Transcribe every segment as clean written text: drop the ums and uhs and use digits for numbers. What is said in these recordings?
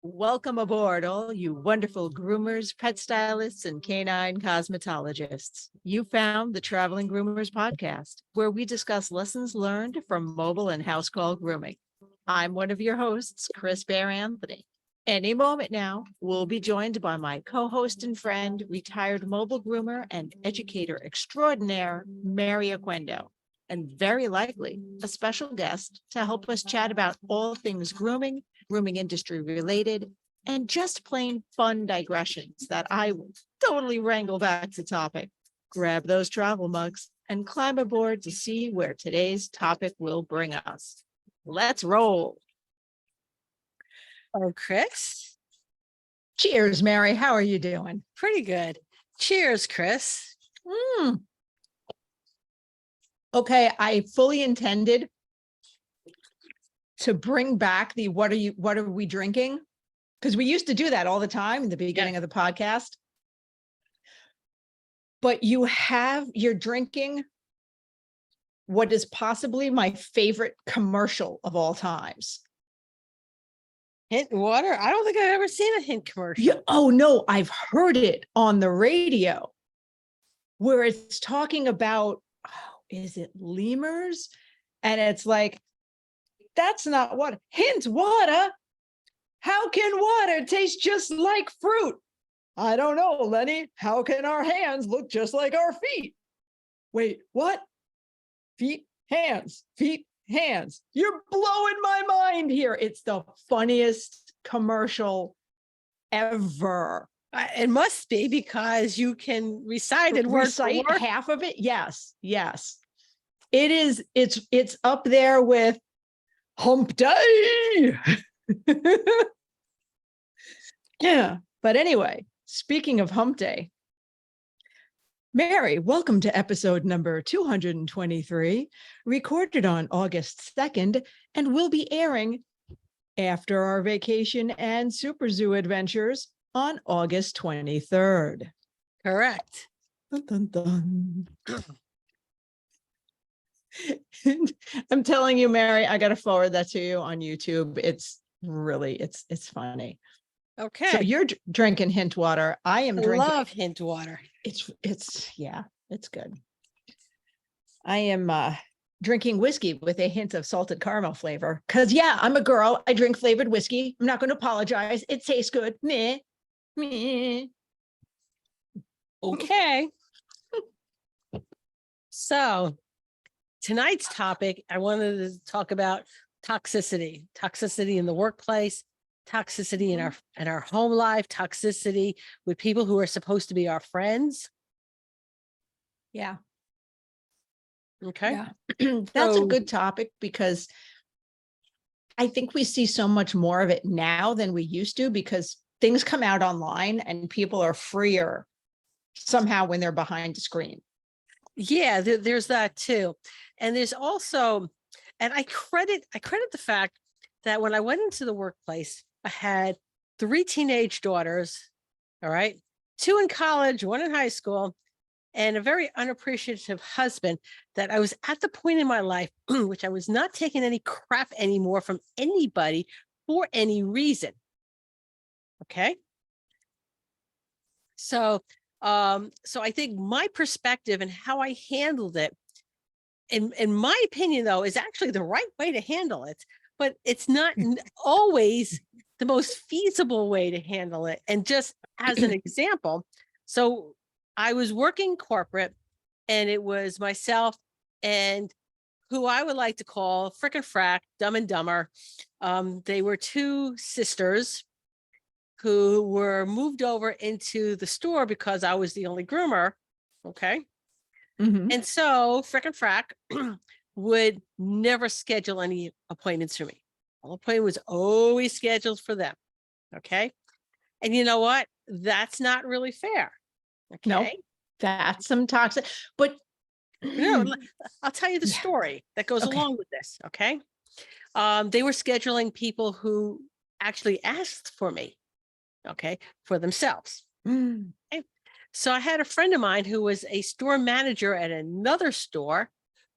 Welcome aboard, all you wonderful groomers, pet stylists, and canine cosmetologists. You found the Traveling Groomers Podcast, where we discuss lessons learned from mobile and house call grooming. I'm one of your hosts, Chris Bear Anthony. Any moment now, we'll be joined by my co-host and friend, retired mobile groomer and educator extraordinaire, Mary Aquendo, and very likely a special guest to help us chat about all things grooming industry related, and just plain fun digressions that I will totally wrangle back to topic. Grab those travel mugs and climb aboard to see where today's topic will bring us. Let's roll. Oh, Chris. Cheers, Mary. How are you doing? Pretty good. Cheers, Chris. Okay, I fully intended to bring back the what are we drinking? Because we used to do that all the time in the beginning of the podcast. But you're drinking what is possibly my favorite commercial of all times. Hint water? I don't think I've ever seen a Hint commercial. Yeah, oh no, I've heard it on the radio where it's talking about, is it lemurs? And it's like, that's not water. Hint water. How can water taste just like fruit? I don't know, Lenny. How can our hands look just like our feet? Wait, what? Feet, hands, feet, hands. You're blowing my mind here. It's the funniest commercial ever. It must be because you can recite it word for word. Half of it. Yes, yes. It is. It's up there with Hump Day. Yeah. But anyway, speaking of Hump Day, Mary, welcome to episode number 223, recorded on August 2nd, and will be airing after our vacation and Super Zoo adventures on August 23rd. Correct. Dun, dun, dun. I'm telling you, Mary, I got to forward that to you on YouTube. It's really, it's funny. Okay. So you're drinking Hint water. I am drinking. Love Hint water. It's good. I am drinking whiskey with a hint of salted caramel flavor. Cause I'm a girl. I drink flavored whiskey. I'm not going to apologize. It tastes good. Meh. Meh. Okay. So tonight's topic, I wanted to talk about toxicity in the workplace, toxicity in our home life, toxicity with people who are supposed to be our friends. Yeah. Okay. Yeah. That's a good topic because I think we see so much more of it now than we used to because things come out online and people are freer somehow when they're behind a screen. Yeah, there's that too. And there's also, and I credit the fact that when I went into the workplace, I had 3 teenage daughters, all right, 2 in college, 1 in high school, and a very unappreciative husband that I was at the point in my life, which I was not taking any crap anymore from anybody for any reason. Okay. So I think my perspective and how I handled it, in my opinion, though, is actually the right way to handle it, but it's not always the most feasible way to handle it. And just as an example, so I was working corporate and it was myself and who I would like to call frickin' frack, Dumb and Dumber. They were 2 sisters who were moved over into the store because I was the only groomer. Okay. Mm-hmm. And so frickin' frack would never schedule any appointments for me. All appointment was always scheduled for them. Okay. And you know what? That's not really fair. Okay. No, that's some toxic, but no, I'll tell you the story that goes along with this. Okay. They were scheduling people who actually asked for me. Okay. For themselves. Okay. So I had a friend of mine who was a store manager at another store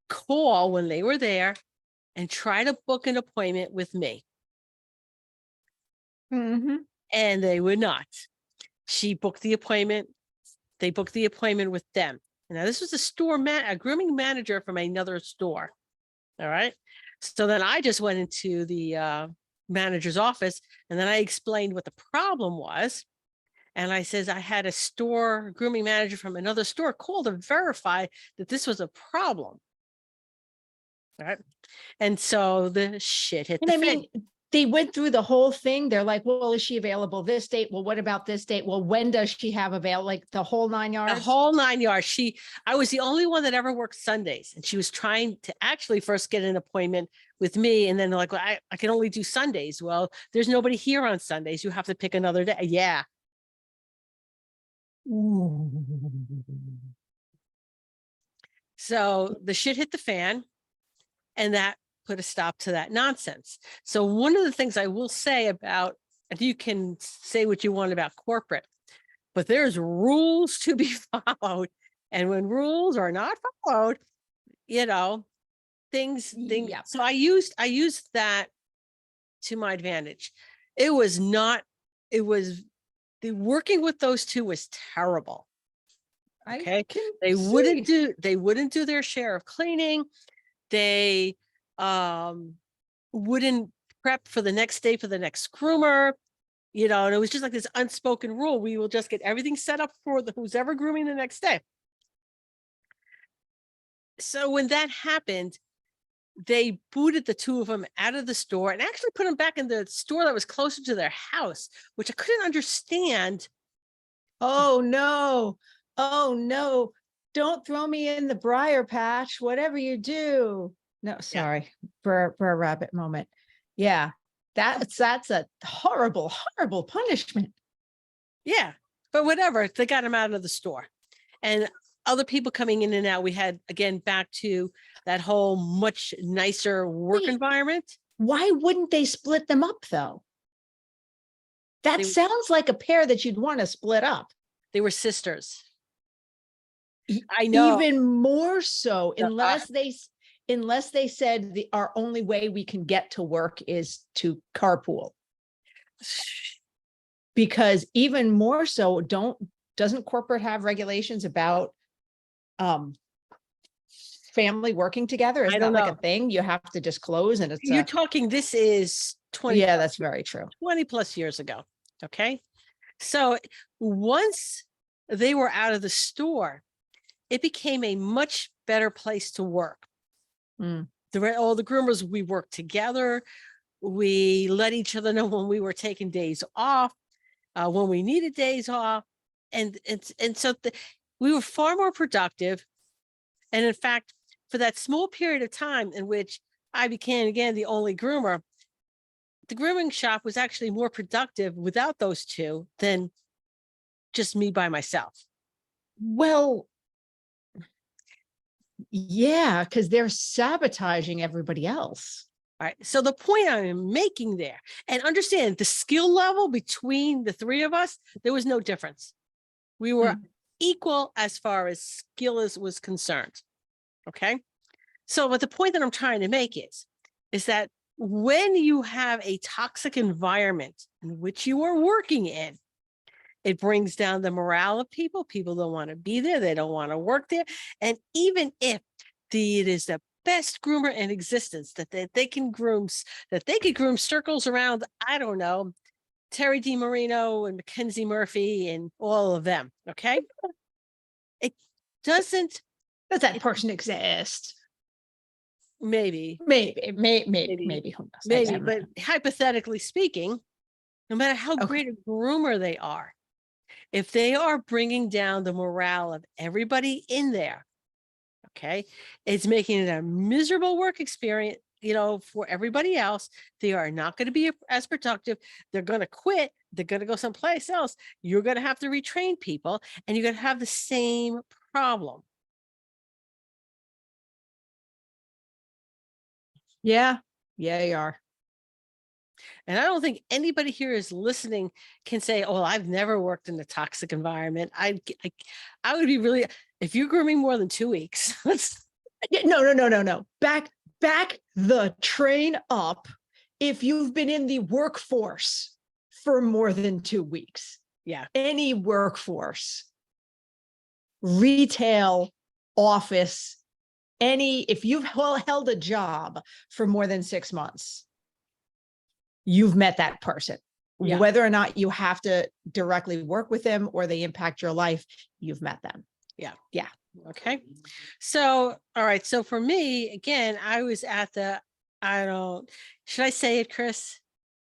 call when they were there and try to book an appointment with me. Mhm. and they would not. She booked the appointment. They booked the appointment with them. Now, this was a grooming manager from another store. All right. So then I just went into the manager's office, and then I explained what the problem was. And I says I had a store grooming manager from another store call to verify that this was a problem. All right. And so the shit hit And the I fan. mean, they went through the whole thing. They're like, well, is she available this date? Well, what about this date? Well, when does she have available? Like the whole 9 yards? The whole 9 yards. I was the only one that ever worked Sundays, and she was trying to actually first get an appointment with me. And then they're like, well, I can only do Sundays. Well, there's nobody here on Sundays. You have to pick another day. Yeah. So the shit hit the fan, and that put a stop to that nonsense. So one of the things I will say about, and you can say what you want about corporate, but there's rules to be followed. And when rules are not followed, things. Yeah. So I used that to my advantage. It was the working with those two was terrible. Okay. They wouldn't do their share of cleaning. They wouldn't prep for the next day for the next groomer, and it was just like this unspoken rule. We will just get everything set up for who's ever grooming the next day. So when that happened, they booted the two of them out of the store and actually put them back in the store that was closer to their house, which I couldn't understand. Oh no. Oh no. Don't throw me in the briar patch, whatever you do. No, sorry, for a rabbit moment. Yeah. That's a horrible, horrible punishment. Yeah, but whatever, they got him out of the store. And other people coming in and out, we had, again, back to that whole much nicer work Wait. environment. Why wouldn't they split them up though? That They- sounds like a pair that you'd want to split up. They were sisters. I know. Even more so, No, unless they said our only way we can get to work is to carpool. Because even more so, doesn't corporate have regulations about family working together? Is I that don't like know. a thing you have to disclose? And it's You're talking, this is 20, yeah, that's very true. 20 plus years ago. Okay. So once they were out of the store, it became a much better place to work. Mm. All the groomers, we worked together. We let each other know when we were taking days off, when we needed days off. And so we were far more productive. And in fact, for that small period of time in which I became, again, the only groomer, the grooming shop was actually more productive without those two than just me by myself. Well, yeah, because they're sabotaging everybody else. All right. So the point I'm making there, and understand the skill level between the three of us, there was no difference. We were equal as far as skill was concerned. Okay. So what the point that I'm trying to make is that when you have a toxic environment in which you are working in, it brings down the morale of people. People don't want to be there. They don't want to work there. And even if it is the best groomer in existence, that they can groom circles around, I don't know, Terry DiMarino and Mackenzie Murphy and all of them. Okay. It doesn't. Does that person exist? Maybe. Maybe. Who knows? Maybe, but hypothetically speaking, no matter how great a groomer they are, if they are bringing down the morale of everybody in there, okay, it's making it a miserable work experience, for everybody else. They are not going to be as productive. They're going to quit. They're going to go someplace else. You're going to have to retrain people, and you're going to have the same problem. Yeah, you are. And I don't think anybody here is listening can say, "Oh, I've never worked in a toxic environment." I would be really, if you're grooming more than 2 weeks. No. Back the train up. If you've been in the workforce for more than 2 weeks. Yeah. Any workforce, retail, office, if you've held a job for more than 6 months, you've met that person. Yeah. Whether or not you have to directly work with them or they impact your life, you've met them. Yeah. Yeah. Okay. So, all right. So for me, again, I was at should I say it, Chris?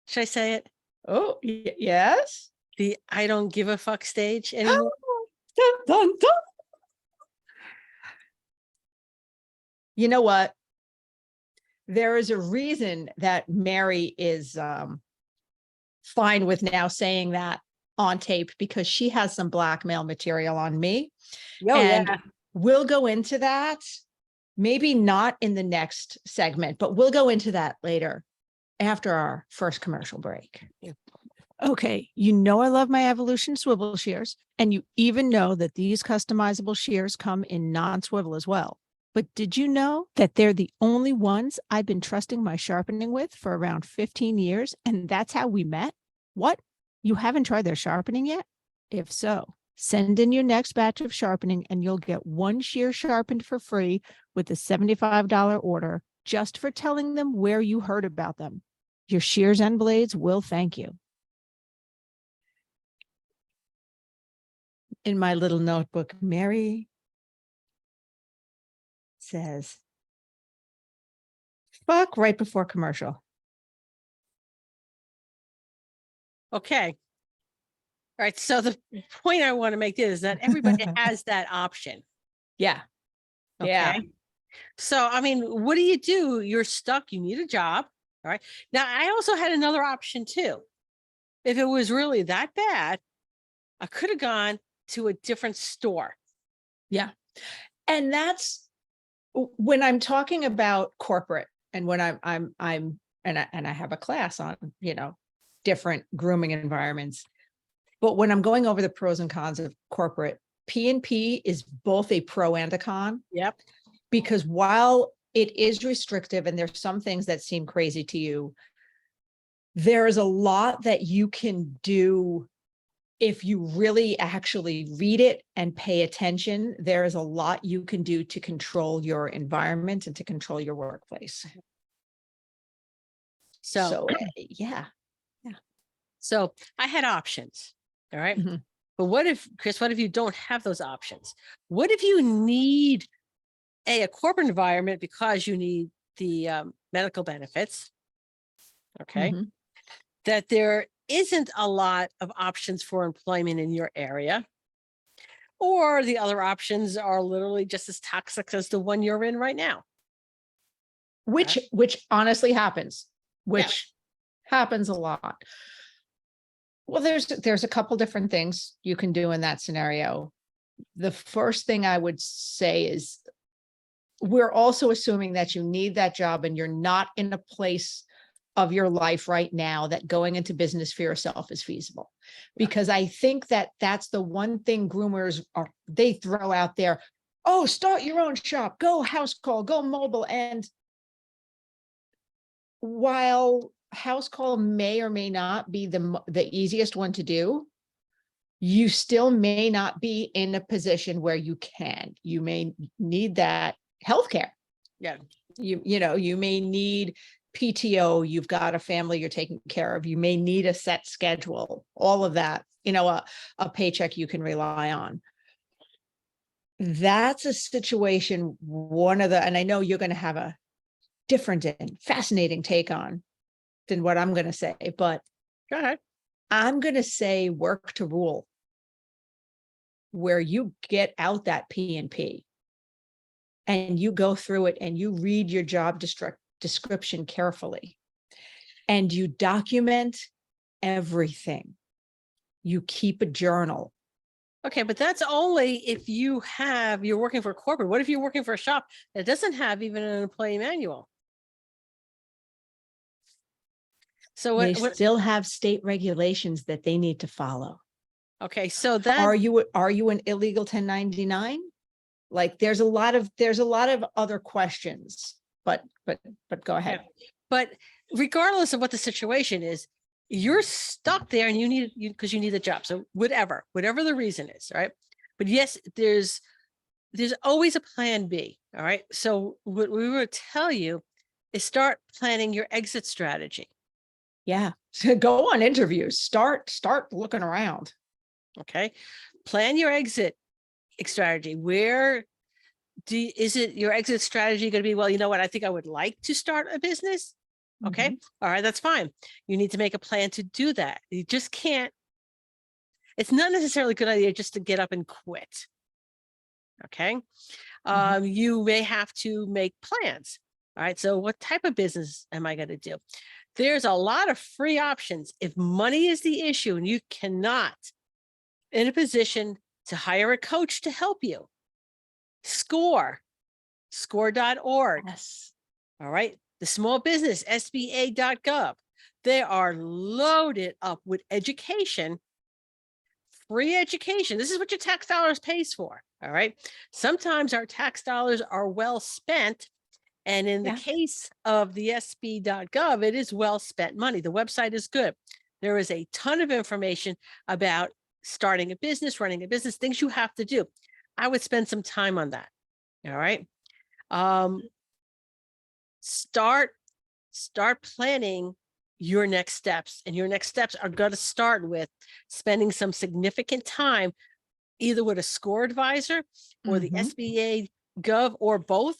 Should I say it? Oh, yes. The I don't give a fuck stage anymore. Dun, dun, dun. You know what? There is a reason that Mary is fine with now saying that on tape, because she has some blackmail material on me. Oh, And yeah. we'll go into that, maybe not in the next segment, but we'll go into that later after our first commercial break. Yeah. Okay, you know I love my Evolution swivel shears, and you even know that these customizable shears come in non-swivel as well. But did you know that they're the only ones I've been trusting my sharpening with for around 15 years, and that's how we met? What? You haven't tried their sharpening yet? If so, send in your next batch of sharpening and you'll get 1 shear sharpened for free with a $75 order just for telling them where you heard about them. Your shears and blades will thank you. In my little notebook, Mary says, fuck right before commercial. Okay. All right. So the point I want to make is that everybody has that option. Yeah. Okay. Yeah. So, I mean, what do? You're stuck. You need a job. All right. Now, I also had another option too. If it was really that bad, I could have gone to a different store. Yeah. And that's when I'm talking about corporate, and when and I have a class on, different grooming environments. But when I'm going over the pros and cons of corporate, P&P is both a pro and a con. Yep. Because while it is restrictive and there's some things that seem crazy to you, there is a lot that you can do if you really actually read it and pay attention. There is a lot you can do to control your environment and to control your workplace. So yeah. So I had options. All right. Mm-hmm. But what if you don't have those options? What if you need a corporate environment because you need the medical benefits? Okay. Mm-hmm. That there isn't a lot of options for employment in your area, or the other options are literally just as toxic as the one you're in right now. Which honestly happens, happens a lot. Well, there's a couple different things you can do in that scenario. The first thing I would say is, we're also assuming that you need that job and you're not in a place of your life right now that going into business for yourself is feasible. Because I think that that's the one thing groomers they throw out there. Oh, start your own shop, go house call, go mobile. And while house call may or may not be the easiest one to do, you still may not be in a position where you may need that healthcare. Yeah. You may need PTO. You've got a family you're taking care of. You may need a set schedule, all of that, a paycheck you can rely on. That's a situation, and I know you're going to have a different and fascinating take on than what I'm going to say, but go ahead. I'm going to say work to rule, where you get out that P&P and you go through it and you read your job description carefully and you document everything. You keep a journal. Okay, but that's only if you're working for a corporate. What if you're working for a shop that doesn't have even an employee manual? So they still have state regulations that they need to follow. Okay, so that are you an illegal 1099? Like there's a lot of other questions, but go ahead. But regardless of what the situation is, you're stuck there and because you need a job. So whatever the reason is, right? But yes, there's always a plan B. All right. So what we would tell you is start planning your exit strategy. Yeah. So go on interviews, start looking around. Okay. Plan your exit strategy. Where is it your exit strategy going to be? Well, you know what? I think I would like to start a business. Okay. All right. That's fine. You need to make a plan to do that. You just can't. It's not necessarily a good idea just to get up and quit. Okay. You may have to make plans. All right. So what type of business am I going to do? There's a lot of free options. If money is the issue and you cannot in a position to hire a coach to help you, score.org. Yes. All right. The small business, SBA.gov. They are loaded up with education, free education. This is what your tax dollars pays for. All right. Sometimes our tax dollars are well spent. And in the case of the SB.gov, it is well spent money. The website is good. There is a ton of information about starting a business, running a business, things you have to do. I would spend some time on that. All right. Start planning your next steps, and your next steps are going to start with spending some significant time either with a SCORE advisor or the SBA Gov or both.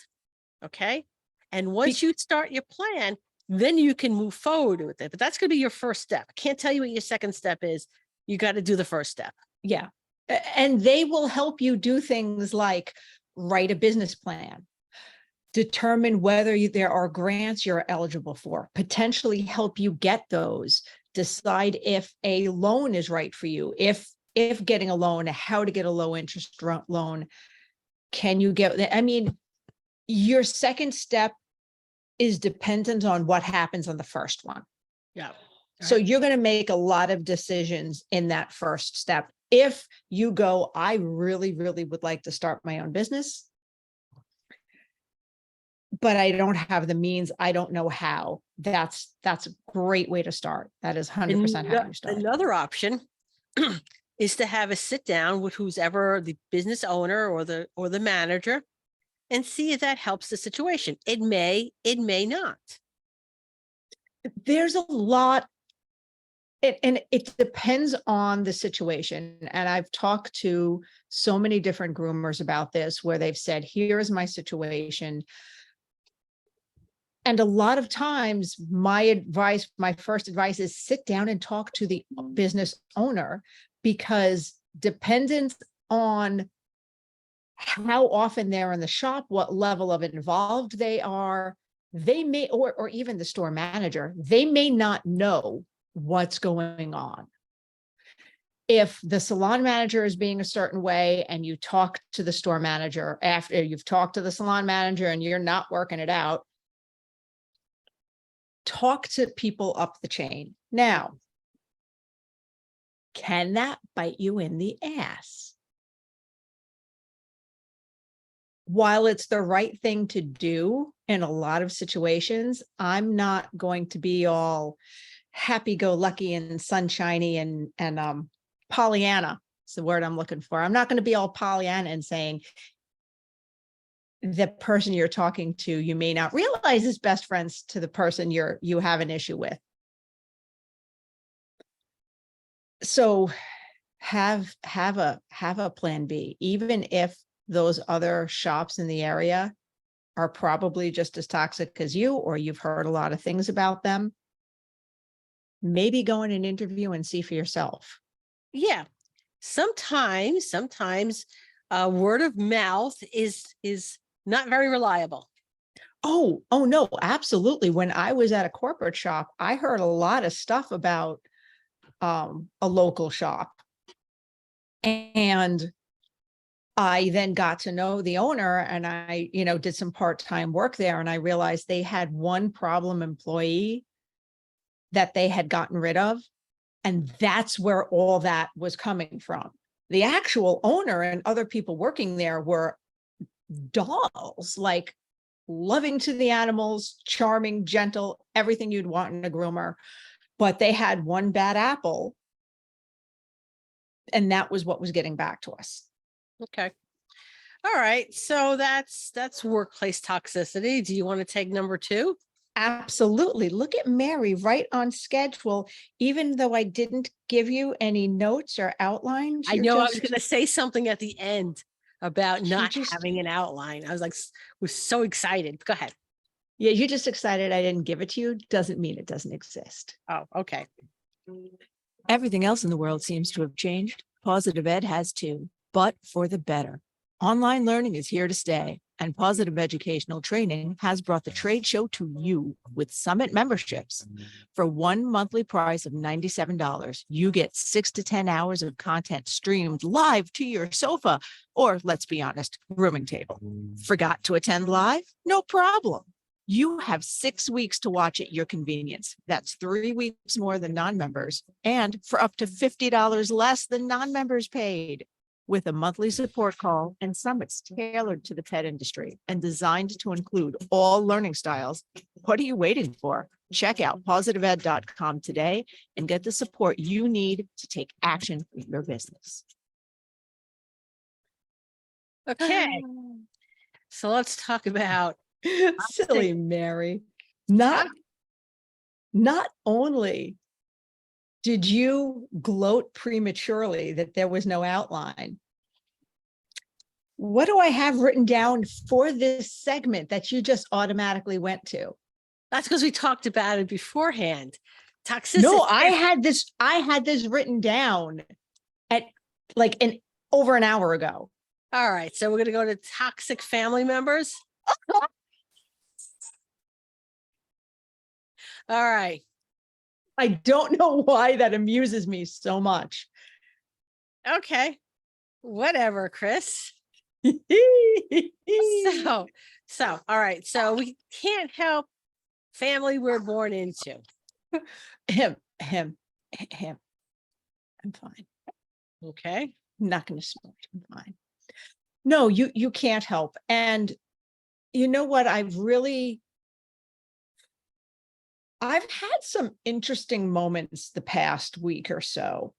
Okay. And once you start your plan, then you can move forward with it. But that's going to be your first step. I can't tell you what your second step is. You got to do the first step. Yeah. And they will help you do things like write a business plan, determine whether there are grants you're eligible for, potentially help you get those, decide if a loan is right for you, if getting a loan, how to get a low interest loan. Can you get, I mean, your second step is dependent on what happens on the first one. Yeah. So you're going to make a lot of decisions in that first step. If you go, I really, really would like to start my own business, but I don't have the means. I don't know how. That's a great way to start. That is 100% how you start. Another option is to have a sit down with who's ever the business owner or the manager and see if that helps the situation. It may not. There's a lot, and it depends on the situation. And I've talked to so many different groomers about this, where they've said, here's my situation. And a lot of times my first advice is sit down and talk to the business owner, because dependent on how often they're in the shop, what level of involved they are, they may, or even the store manager, they may not know what's going on. If the salon manager is being a certain way and you talk to the store manager after you've talked to the salon manager and you're not working it out, talk to people up the chain. Now, can that bite you in the ass? While it's the right thing to do in a lot of situations, I'm not going to be all happy-go-lucky and sunshiny and Pollyanna is the word I'm looking for. I'm not going to be all Pollyanna and saying the person you're talking to, you may not realize is best friends to the person you have an issue with. So have a plan B, even if those other shops in the area are probably just as toxic as you, or you've heard a lot of things about them. Maybe go in an interview and see for yourself. Yeah. Sometimes word of mouth is not very reliable. Oh no, absolutely. When I was at a corporate shop, I heard a lot of stuff about a local shop. And I then got to know the owner, and I, did some part-time work there, and I realized they had one problem employee that they had gotten rid of. And that's where all that was coming from. The actual owner and other people working there were dolls, like loving to the animals, charming, gentle, everything you'd want in a groomer. but they had one bad apple. And that was what was getting back to us. Okay. All right. So that's workplace toxicity. Do you want to take number 2? Absolutely. Look at Mary, right on schedule. Even though I didn't give you any notes or outlines, I know I was going to say something at the end about not just- having an outline. I was like, was so excited. Go ahead. yeah, you're just excited I didn't give it to you. Doesn't mean it doesn't exist. Oh, okay. Everything else in the world seems to have changed. Positive Ed has too, but for the better. Online learning is here to stay, and Positive Educational Training has brought the trade show to you with Summit memberships. For one monthly price of $97, you get 6 to 10 hours of content streamed live to your sofa, or let's be honest, rooming table. Forgot to attend live? No problem. You have 6 weeks to watch at your convenience. That's 3 weeks more than non-members, and for up to $50 less than non-members paid. With a monthly support call and summits tailored to the pet industry and designed to include all learning styles, what are you waiting for? Check out positiveed.com today and get the support you need to take action in your business. Okay. So let's talk about Silly Mary. Not only did you gloat prematurely that there was no outline, what do I have written down for this segment that you just automatically went to? that's because we talked about it beforehand. Toxicity. No, I had this written down at like over an hour ago. All right. So we're going to go to toxic family members. All right. I don't know why that amuses me so much. Okay. Whatever, Chris. So, all right. So we can't help family we're born into. him. I'm fine. Okay. I'm not going to smoke. I'm fine. No, you can't help. And you know what? I've had some interesting moments the past week or so,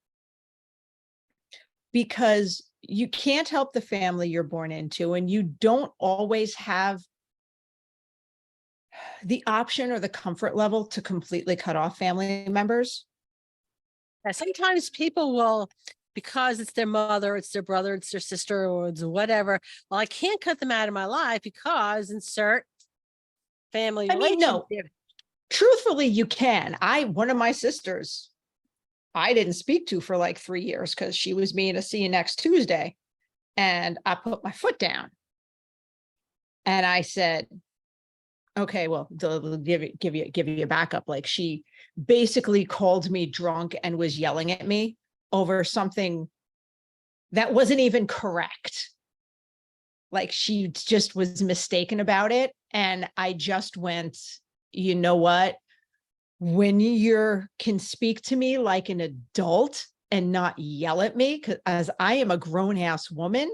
because you can't help the family you're born into, and you don't always have the option or the comfort level to completely cut off family members. Now, sometimes people will, because it's their mother, it's their brother, it's their sister, or it's whatever. Well, I can't cut them out of my life because insert family I mean, no. relationship. Truthfully, you can. One of my sisters, I didn't speak to for like 3 years because she was mean to see you next Tuesday. And I put my foot down. And I said, okay, well, they'll give you a backup. Like, she basically called me drunk and was yelling at me over something that wasn't even correct. Like, she just was mistaken about it. And I just went, you know what? When you can speak to me like an adult and not yell at me, because as I am a grown ass woman,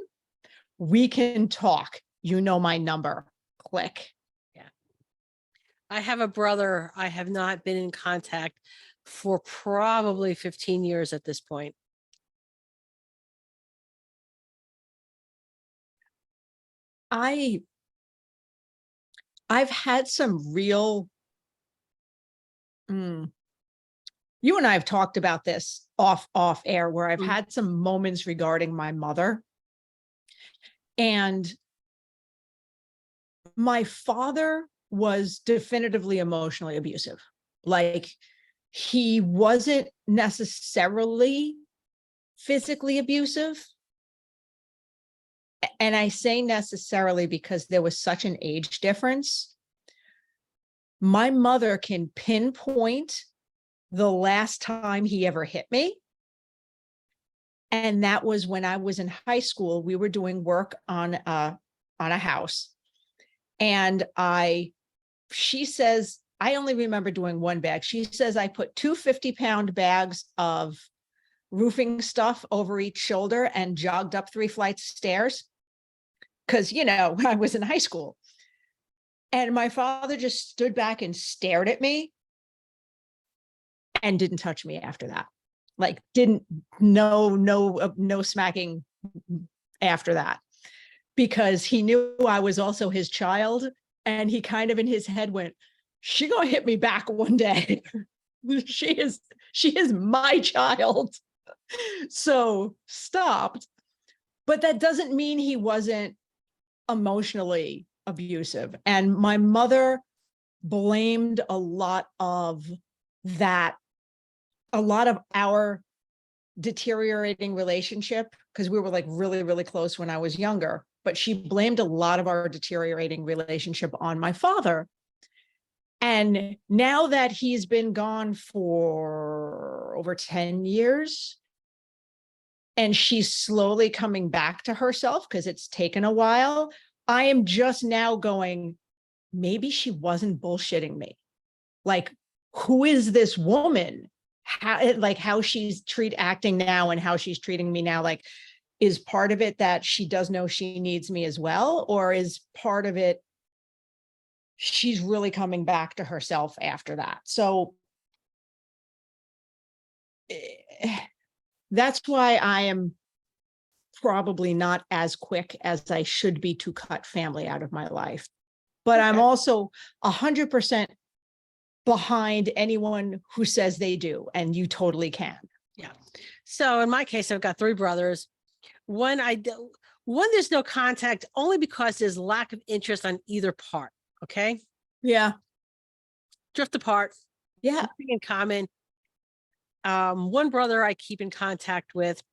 we can talk. You know my number. Click. Yeah. I have a brother. I have not been in contact for probably 15 years at this point. I've had some real, you and I have talked about this off air, where I've had some moments regarding my mother. And my father was definitively emotionally abusive. Like, he wasn't necessarily physically abusive. And I say necessarily because there was such an age difference. My mother can pinpoint the last time he ever hit me. And that was when I was in high school. We were doing work on a house. And she says, I only remember doing one bag. She says, I put 2 50-pound bags of roofing stuff over each shoulder and jogged up 3 flights of stairs. Because, I was in high school. And my father just stood back and stared at me. and didn't touch me after that. Like didn't, no smacking after that, because he knew I was also his child. And he kind of in his head went, she gonna hit me back one day. she is my child. So stopped. But that doesn't mean he wasn't emotionally abusive. And my mother blamed a lot of that, a lot of our deteriorating relationship, because we were like really, really close when I was younger, but she blamed a lot of our deteriorating relationship on my father. And now that he's been gone for over 10 years, and she's slowly coming back to herself because it's taken a while, I am just now going, maybe she wasn't bullshitting me. Like, who is this woman? How she's acting now and how she's treating me now, like, is part of it that she does know she needs me as well? Or is part of it she's really coming back to herself after that? So that's why I am probably not as quick as I should be to cut family out of my life. But I'm Okay. also 100% behind anyone who says they do, and you totally can. Yeah. So in my case, I've got 3 brothers. One, there's no contact only because there's lack of interest on either part. Okay. Yeah. Drift apart. Yeah. Nothing in common. One brother I keep in contact with,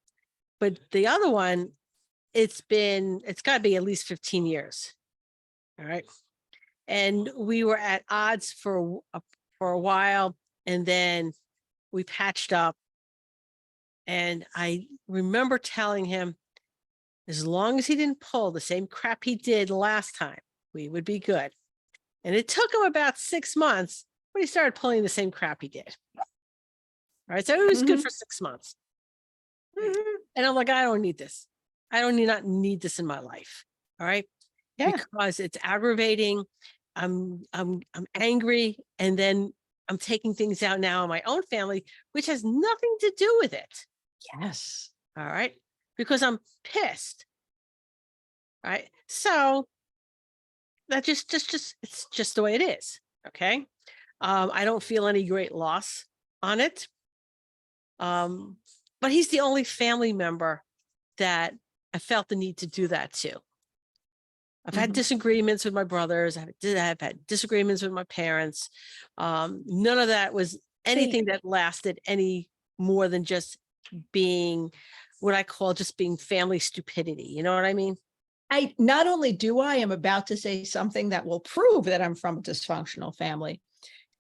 but the other one, it's got to be at least 15 years. All right. And we were at odds for a while, and then we patched up. And I remember telling him, as long as he didn't pull the same crap he did last time, we would be good. And it took him about 6 months, but he started pulling the same crap he did. All right. So it was good for 6 months. And I'm like, I don't need this. I not need this in my life. All right. Yeah. Because it's aggravating. I'm angry. And then I'm taking things out now on my own family, which has nothing to do with it. Yes. All right. Because I'm pissed. Right. So that it's just the way it is. Okay. I don't feel any great loss on it. But he's the only family member that I felt the need to do that to. I've had disagreements with my brothers. I've had disagreements with my parents. None of that was anything that lasted any more than just being what I call just being family stupidity. You know what I mean? I not only do I am about to say something that will prove that I'm from a dysfunctional family.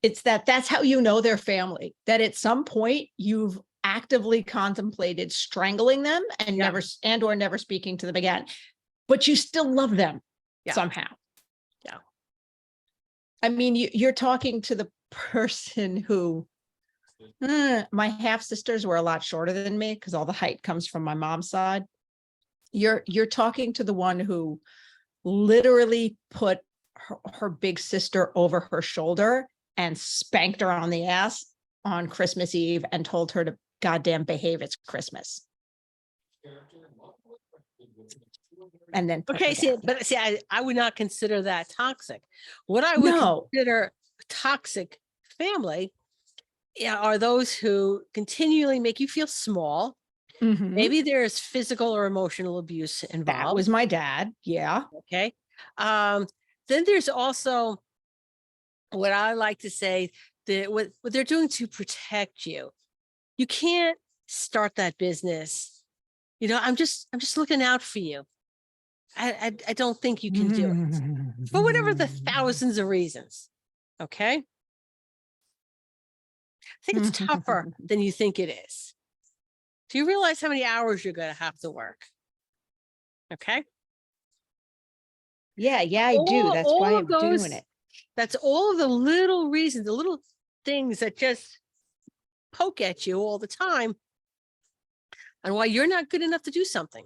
It's that's how you know they're family, that at some point you've actively contemplated strangling them and never speaking to them again, but you still love them somehow. Yeah. I mean, you're talking to the person who, my half sisters were a lot shorter than me because all the height comes from my mom's side. You're talking to the one who literally put her big sister over her shoulder and spanked her on the ass on Christmas Eve and told her to goddamn behave, it's Christmas. And then okay, I would not consider that toxic. What I would consider toxic family are those who continually make you feel small. Maybe there's physical or emotional abuse involved. That was my dad. Yeah. Okay. Then there's also what I like to say, that what they're doing to protect you. You can't start that business. You know, I'm just looking out for you. I don't think you can do it for whatever the thousands of reasons. Okay. I think it's tougher than you think it is. Do you realize how many hours you're going to have to work? Okay. Yeah, I do. That's why I'm doing it. That's all of the little reasons, the little things that just poke at you all the time, and why you're not good enough to do something.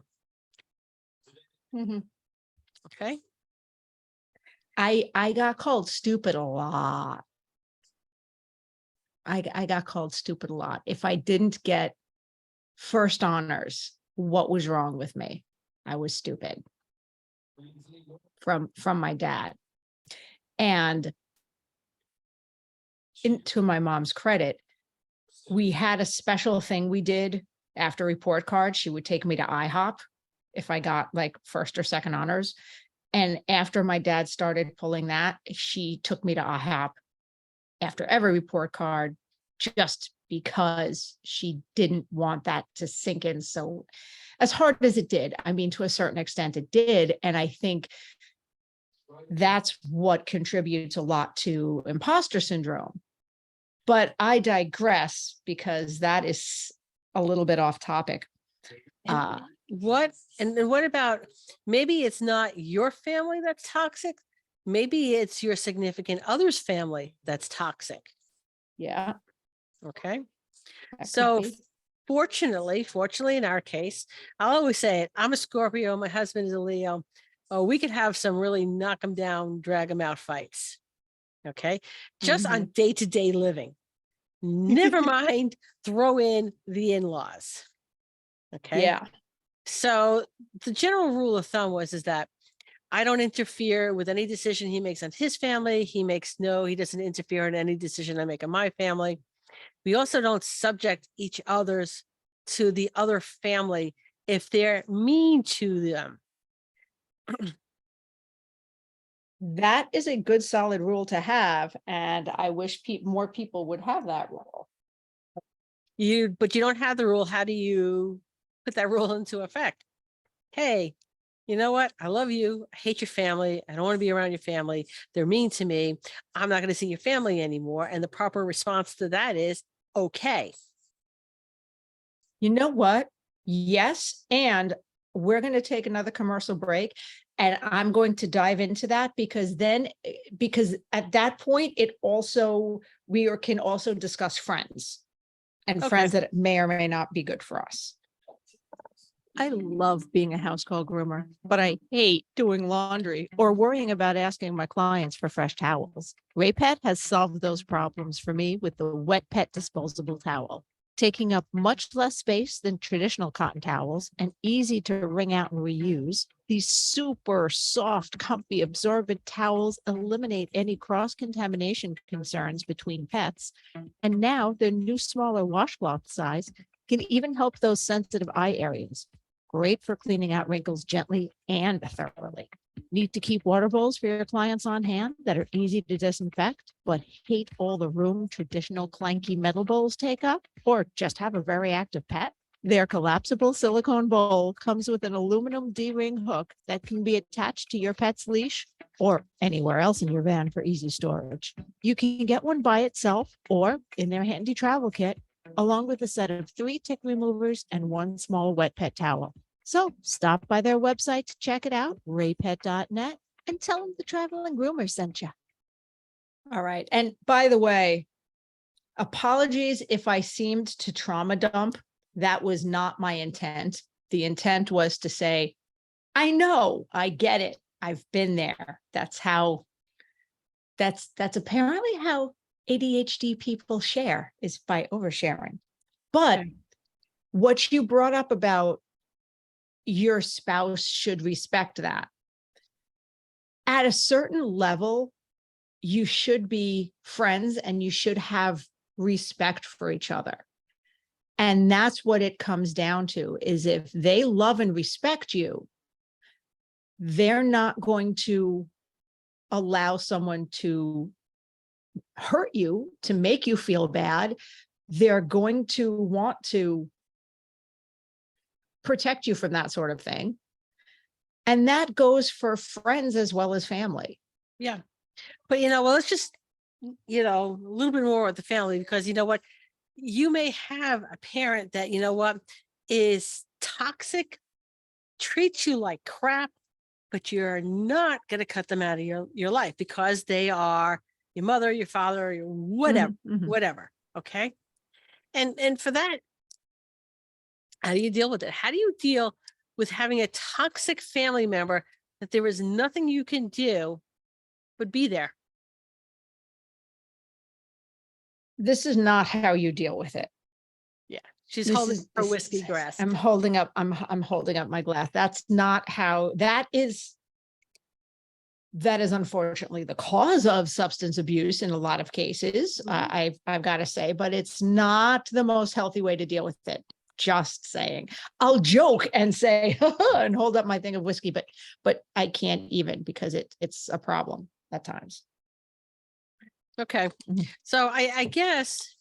Okay. I got called stupid a lot. I got called stupid a lot. If I didn't get first honors, what was wrong with me? I was stupid from my dad. And to my mom's credit, we had a special thing we did after report card. She would take me to IHOP if I got like first or second honors. And after my dad started pulling that, she took me to IHOP after every report card, just because she didn't want that to sink in. So as hard as it did, I mean, to a certain extent it did. And I think that's what contributes a lot to imposter syndrome. But I digress because that is a little bit off topic. And what and then what about, maybe it's not your family that's toxic, maybe it's your significant other's family that's toxic. Yeah. Okay. that could So be. fortunately in our case, I'll always say it, I'm a Scorpio, my husband is a Leo. Oh, we could have some really knock them down, drag them out fights. Okay. Just on day-to-day living. Never mind, throw in the in-laws. Okay. Yeah. So the general rule of thumb is that I don't interfere with any decision he makes on his family. He doesn't interfere in any decision I make on my family. We also don't subject each other's to the other family if they're mean to them. That is a good solid rule to have. And I wish more people would have that rule. But you don't have the rule. How do you put that rule into effect? Hey, you know what? I love you. I hate your family. I don't want to be around your family. They're mean to me. I'm not going to see your family anymore. And the proper response to that is, okay. You know what? Yes. And we're going to take another commercial break. And I'm going to dive into that because at that point, we can also discuss friends and Okay. friends that may or may not be good for us. I love being a house call groomer, but I hate doing laundry or worrying about asking my clients for fresh towels. Raypet has solved those problems for me with the Wet Pet disposable towel, taking up much less space than traditional cotton towels and easy to wring out and reuse. These super soft, comfy, absorbent towels eliminate any cross-contamination concerns between pets. And now their new smaller washcloth size can even help those sensitive eye areas. Great for cleaning out wrinkles gently and thoroughly. Need to keep water bowls for your clients on hand that are easy to disinfect, but hate all the room traditional clanky metal bowls take up? Or just have a very active pet? Their collapsible silicone bowl comes with an aluminum D-ring hook that can be attached to your pet's leash or anywhere else in your van for easy storage. You can get one by itself or in their handy travel kit, along with a set of 3 tick removers and 1 small wet pet towel. So stop by their website to check it out, raypet.net, and tell them the Traveling Groomer sent you. All right. And by the way, apologies if I seemed to trauma dump. That was not my intent. The intent was to say, I know, I get it. I've been there. That's apparently how ADHD people share, is by oversharing. But what you brought up about your spouse should respect that. At a certain level, you should be friends and you should have respect for each other. And that's what it comes down to, is if they love and respect you, they're not going to allow someone to hurt you, to make you feel bad. They're going to want to protect you from that sort of thing. And that goes for friends as well as family. Yeah. But, well, let's just, a little bit more with the family, because you know what? You may have a parent that, is toxic, treats you like crap, but you're not going to cut them out of your life because they are your mother, your father, your whatever. Okay. And for that, how do you deal with it? How do you deal with having a toxic family member that there is nothing you can do but be there? this is not how you deal with it. She's This holding is her this whiskey is- glass. I'm holding up my glass. That's not how that is unfortunately the cause of substance abuse in a lot of cases. I've got to say, but it's not the most healthy way to deal with it. Just saying. I'll joke and say and hold up my thing of whiskey, but I can't even, because it's a problem at times. Okay. Mhm. So I guess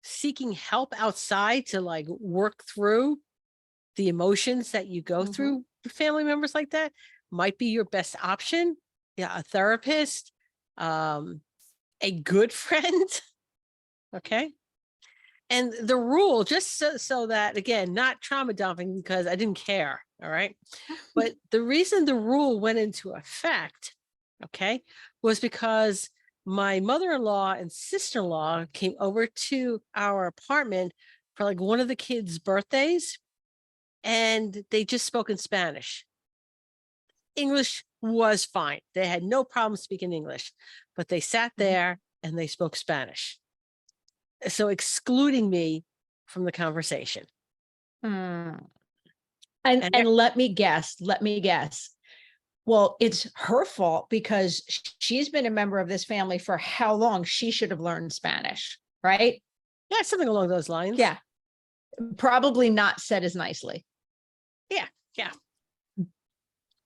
seeking help outside to like work through the emotions that you go Mhm. through with family members like that might be your best option. Yeah, a therapist, a good friend. Okay. And the rule, just so that again, not trauma dumping because I didn't care. All right. But the reason the rule went into effect, okay, was because my mother-in-law and sister-in-law came over to our apartment for like one of the kids' birthdays, and they just spoke in Spanish. English was fine. They had no problem speaking English, but they sat there and they spoke Spanish. So excluding me from the conversation. Hmm. And And let me guess. Well, it's her fault because she's been a member of this family for how long? She should have learned Spanish, right? yeah, something along those lines. Yeah. Probably not said as nicely. Yeah. Yeah.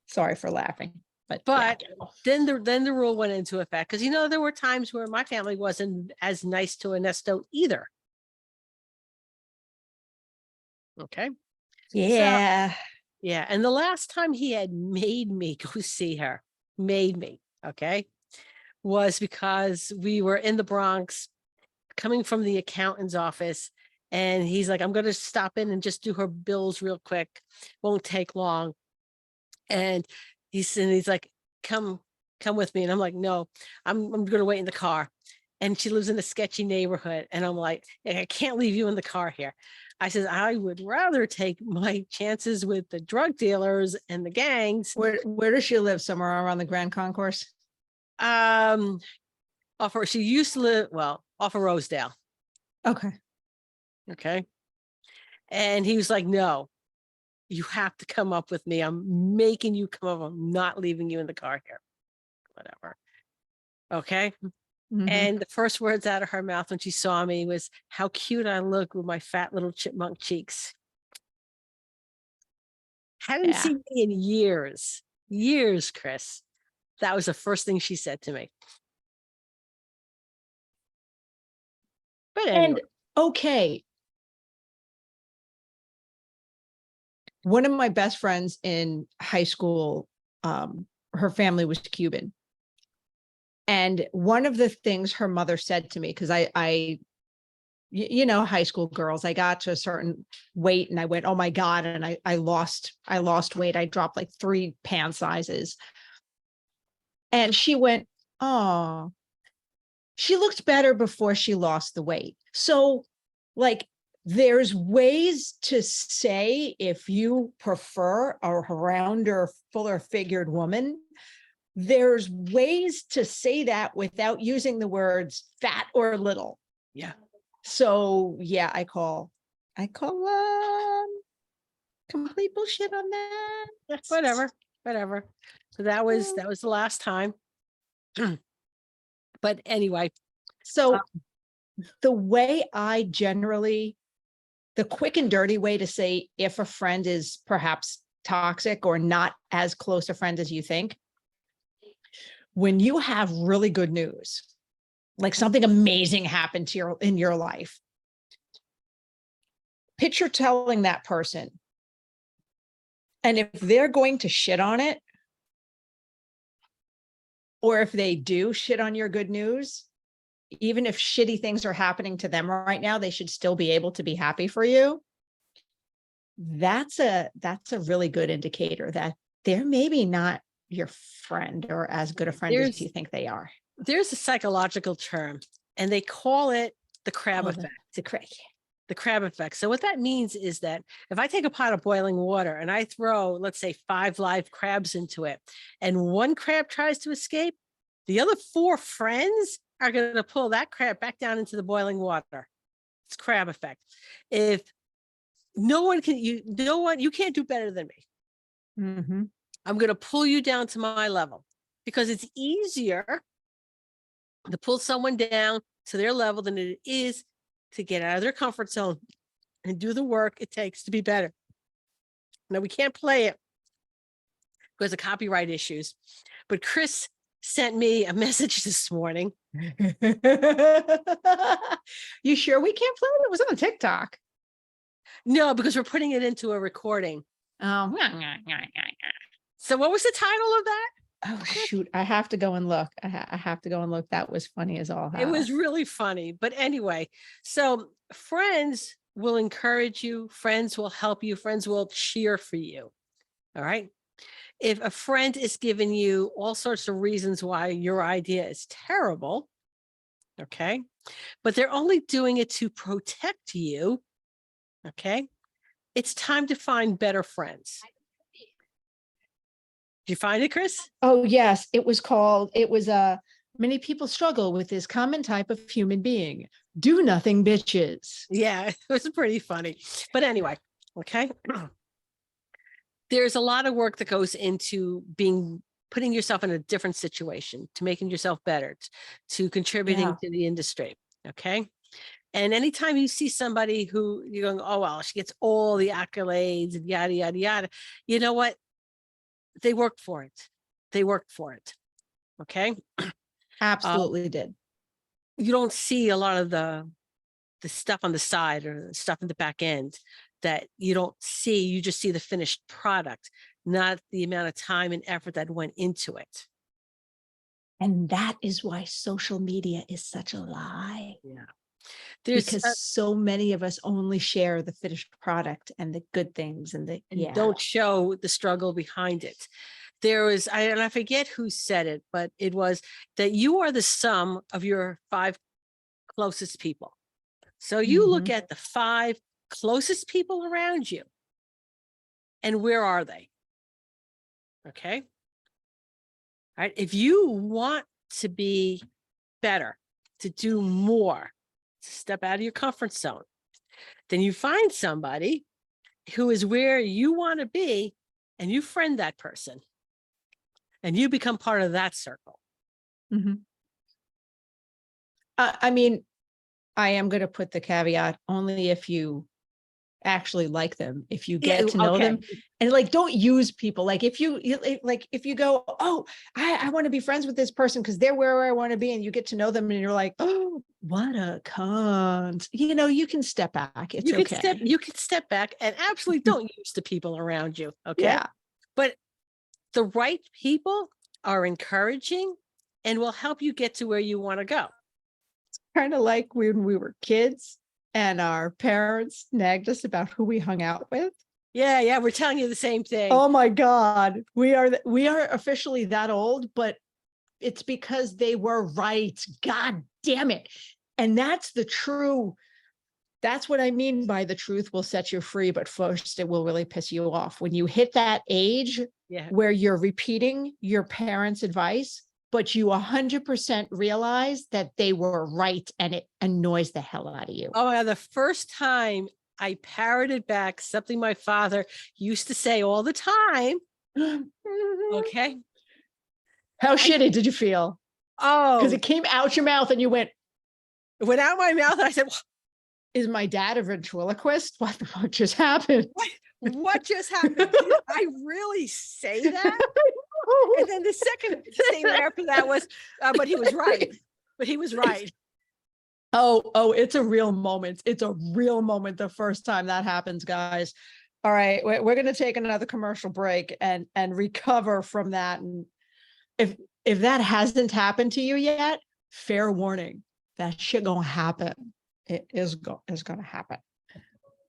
Sorry for laughing, but But yeah. then the rule went into effect because there were times where my family wasn't as nice to Ernesto either. Okay. Yeah. Yeah. And the last time he had made me go see her, made me, okay, was because we were in the Bronx coming from the accountant's office. And he's like, I'm going to stop in and just do her bills real quick. Won't take long. And he's like, come with me. And I'm like, no, I'm going to wait in the car. And she lives in a sketchy neighborhood. And I'm like, I can't leave you in the car here. I says, I would rather take my chances with the drug dealers and the gangs. Where does she live? Somewhere around the Grand Concourse? She used to live, off of Rosedale. Okay. Okay. And he was like, no, you have to come up with me. I'm making you come up. I'm not leaving you in the car here. Whatever. Okay. Mhm. And the first words out of her mouth when she saw me was, how cute I look with my fat little chipmunk cheeks. Hadn't Yeah. seen me in years, Chris. That was the first thing she said to me. But anyway, And okay. One of my best friends in high school, her family was Cuban. And one of the things her mother said to me, because high school girls, I got to a certain weight and I went, oh my God. And I lost weight. I dropped like 3 pant sizes. And she went, oh, she looked better before she lost the weight. So like, there's ways to say, if you prefer a rounder, fuller figured woman, there's ways to say that without using the words fat or little. yeah. So yeah, I call complete bullshit on that. Yeah, whatever. So that was the last time. But anyway, So the way I generally, the quick and dirty way to say if a friend is perhaps toxic or not as close a friend as you think, when you have really good news, like something amazing happened in your life, picture telling that person, and if they're going to shit on it, or if they do shit on your good news, even if shitty things are happening to them right now, they should still be able to be happy for you. That's a really good indicator that they're maybe not your friend or as good a friend as you think they are. There's a psychological term and they call it the crab effect. The crab effect. So what that means is that if I take a pot of boiling water and I throw, let's say, 5 live crabs into it, and one crab tries to escape, The other 4 friends are going to pull that crab back down into the boiling water. It's crab effect. If you can't do better than me. Mhm. I'm going to pull you down to my level, because it's easier to pull someone down to their level than it is to get out of their comfort zone and do the work it takes to be better. Now, we can't play it because of copyright issues, but Chris sent me a message this morning. You sure we can't play it? It was on TikTok. No, because we're putting it into a recording. Oh, So what was the title of that? oh shoot! I have to go and look. I have to go and look. That was funny as all It hell. was really funny. But anyway, so friends will encourage you, friends will help you, friends will cheer for you. All right. If a friend is giving you all sorts of reasons why your idea is terrible, okay, but they're only doing it to protect you, okay, it's time to find better friends. Did you find it, Chris? Oh yes, it was many people struggle with this common type of human being. Do nothing bitches. Yeah, it was pretty funny. But anyway, okay. There's a lot of work that goes into putting yourself in a different situation, to making yourself better, to contributing Yeah. to the industry. Okay. And anytime you see somebody who you're going, oh, well, she gets all the accolades and yada, yada, yada. You know what? They worked for it. They worked for it. Okay. Absolutely did. You don't see a lot of the stuff on the side or the stuff in the back end that you don't see. You just see the finished product, not the amount of time and effort that went into it. And that is why social media is such a lie. Yeah. There's Because so many of us only share the finished product and the good things and don't show the struggle behind it. There was, I forget who said it, but it was that you are the sum of your 5 closest people. So you look at the 5 closest people around you, and where are they? Okay. All right. If you want to be better, to do more, to step out of your comfort zone, then you find somebody who is where you want to be, and you friend that person, and you become part of that circle. I mean, I am going to put the caveat only if you actually like them, if you get to know them, and like, don't use people. Like if you go, oh, I want to be friends with this person because they're where I want to be, and you get to know them and you're like, oh, what a cunt. You can step back. It's okay. You can step back and absolutely don't use the people around you. Okay. Yeah. But the right people are encouraging and will help you get to where you want to go. It's kind of like when we were kids and our parents nagged us about who we hung out with. Yeah, we're telling you the same thing. Oh my God, we are officially that old, but it's because they were right. God damn it. And that's what I mean by the truth will set you free, but first it will really piss you off. When you hit that age where you're repeating your parents' advice, but you 100% realize that they were right, and it annoys the hell out of you. Oh, yeah, the first time I parroted back something my father used to say all the time. Okay. How shitty did you feel? Oh, because it came out your mouth and you went, it went out my mouth. And I said, is my dad a ventriloquist? What the fuck just happened? What just happened? Did I really say that? And then the second thing after that was, but he was right. But he was right. Oh, it's a real moment. It's a real moment the first time that happens, guys. All right, we're going to take another commercial break and recover from that. And if that hasn't happened to you yet, fair warning, that shit gonna happen. It is going to happen.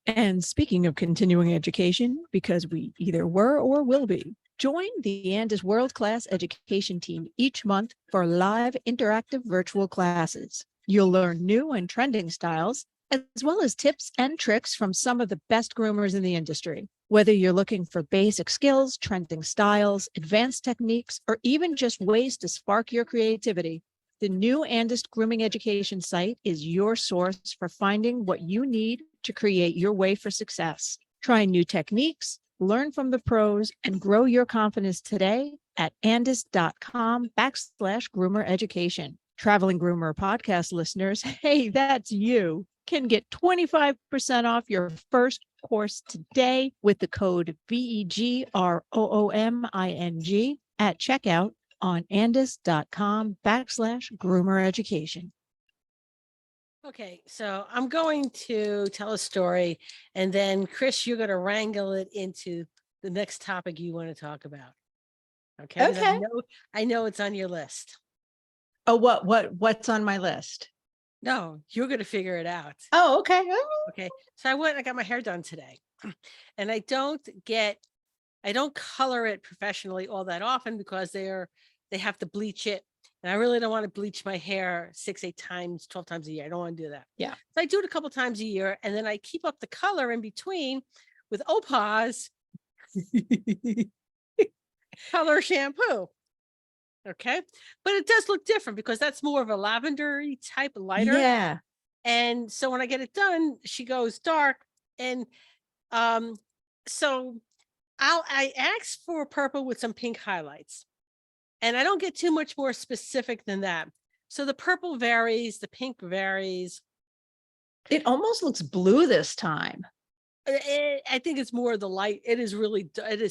And speaking of continuing education, because we either were or will be, join the Andis world-class education team each month for live interactive virtual classes. You'll learn new and trending styles, as well as tips and tricks from some of the best groomers in the industry. Whether you're looking for basic skills, trending styles, advanced techniques, or even just ways to spark your creativity, the new Andist Grooming Education site is your source for finding what you need to create your way for success. Try new techniques, learn from the pros, and grow your confidence today at andist.com/groomer education. Traveling Groomer podcast listeners, hey, that's you, can get 25% off your first course today with the code BEGROOMING at checkout on andis.com/groomer education. Okay, so I'm going to tell a story, and then Chris, you're going to wrangle it into the next topic you want to talk about. Okay. 'Cause Okay. I know it's on your list. Oh, what's on my list? No, you're going to figure it out. Oh, okay. Okay. So I got my hair done today, and I don't color it professionally all that often because they have to bleach it. And I really don't want to bleach my hair 6, 8 times, 12 times a year. I don't want to do that. Yeah. So I do it a couple times a year, and then I keep up the color in between with Opaz color shampoo. Okay. But it does look different because that's more of a lavender type of lighter. Yeah. And so when I get it done, she goes dark. And so I ask for purple with some pink highlights. And I don't get too much more specific than that. So the purple varies, the pink varies. It almost looks blue this time. I think it's more the light. It is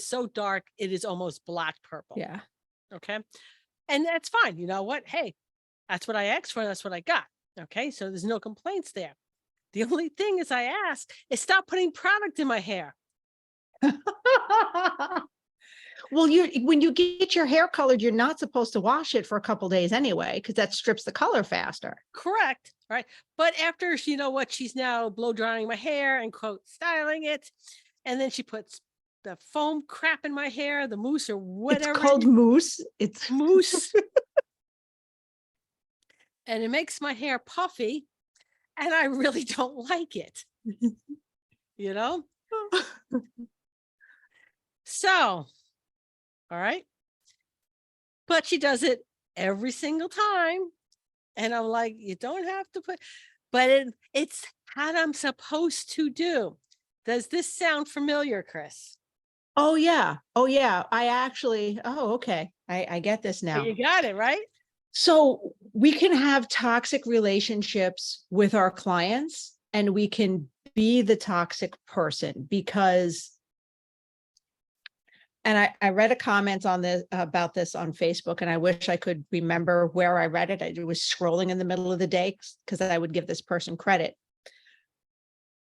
so dark. It is almost black purple. Yeah. Okay. And that's fine. You know what? Hey, that's what I asked for. That's what I got. Okay. So there's no complaints there. The only thing is I ask is stop putting product in my hair. Well, when you get your hair colored, you're not supposed to wash it for a couple days anyway, because that strips the color faster. Correct. Right. But after, you know what, she's now blow drying my hair and quote styling it. And then she puts the foam crap in my hair, the mousse or whatever. It's called mousse. It's mousse. And it makes my hair puffy. And I really don't like it. You know? So, all right. But she does it every single time. And I'm like, you don't have to put, but it's how I'm supposed to do. Does this sound familiar, Chris? Oh, yeah. Oh, yeah. Okay. I get this now. You got it, right? So we can have toxic relationships with our clients, and we can be the toxic person because, and I read a comment on this about this on Facebook, and I wish I could remember where I read it. I was scrolling in the middle of the day because I would give this person credit.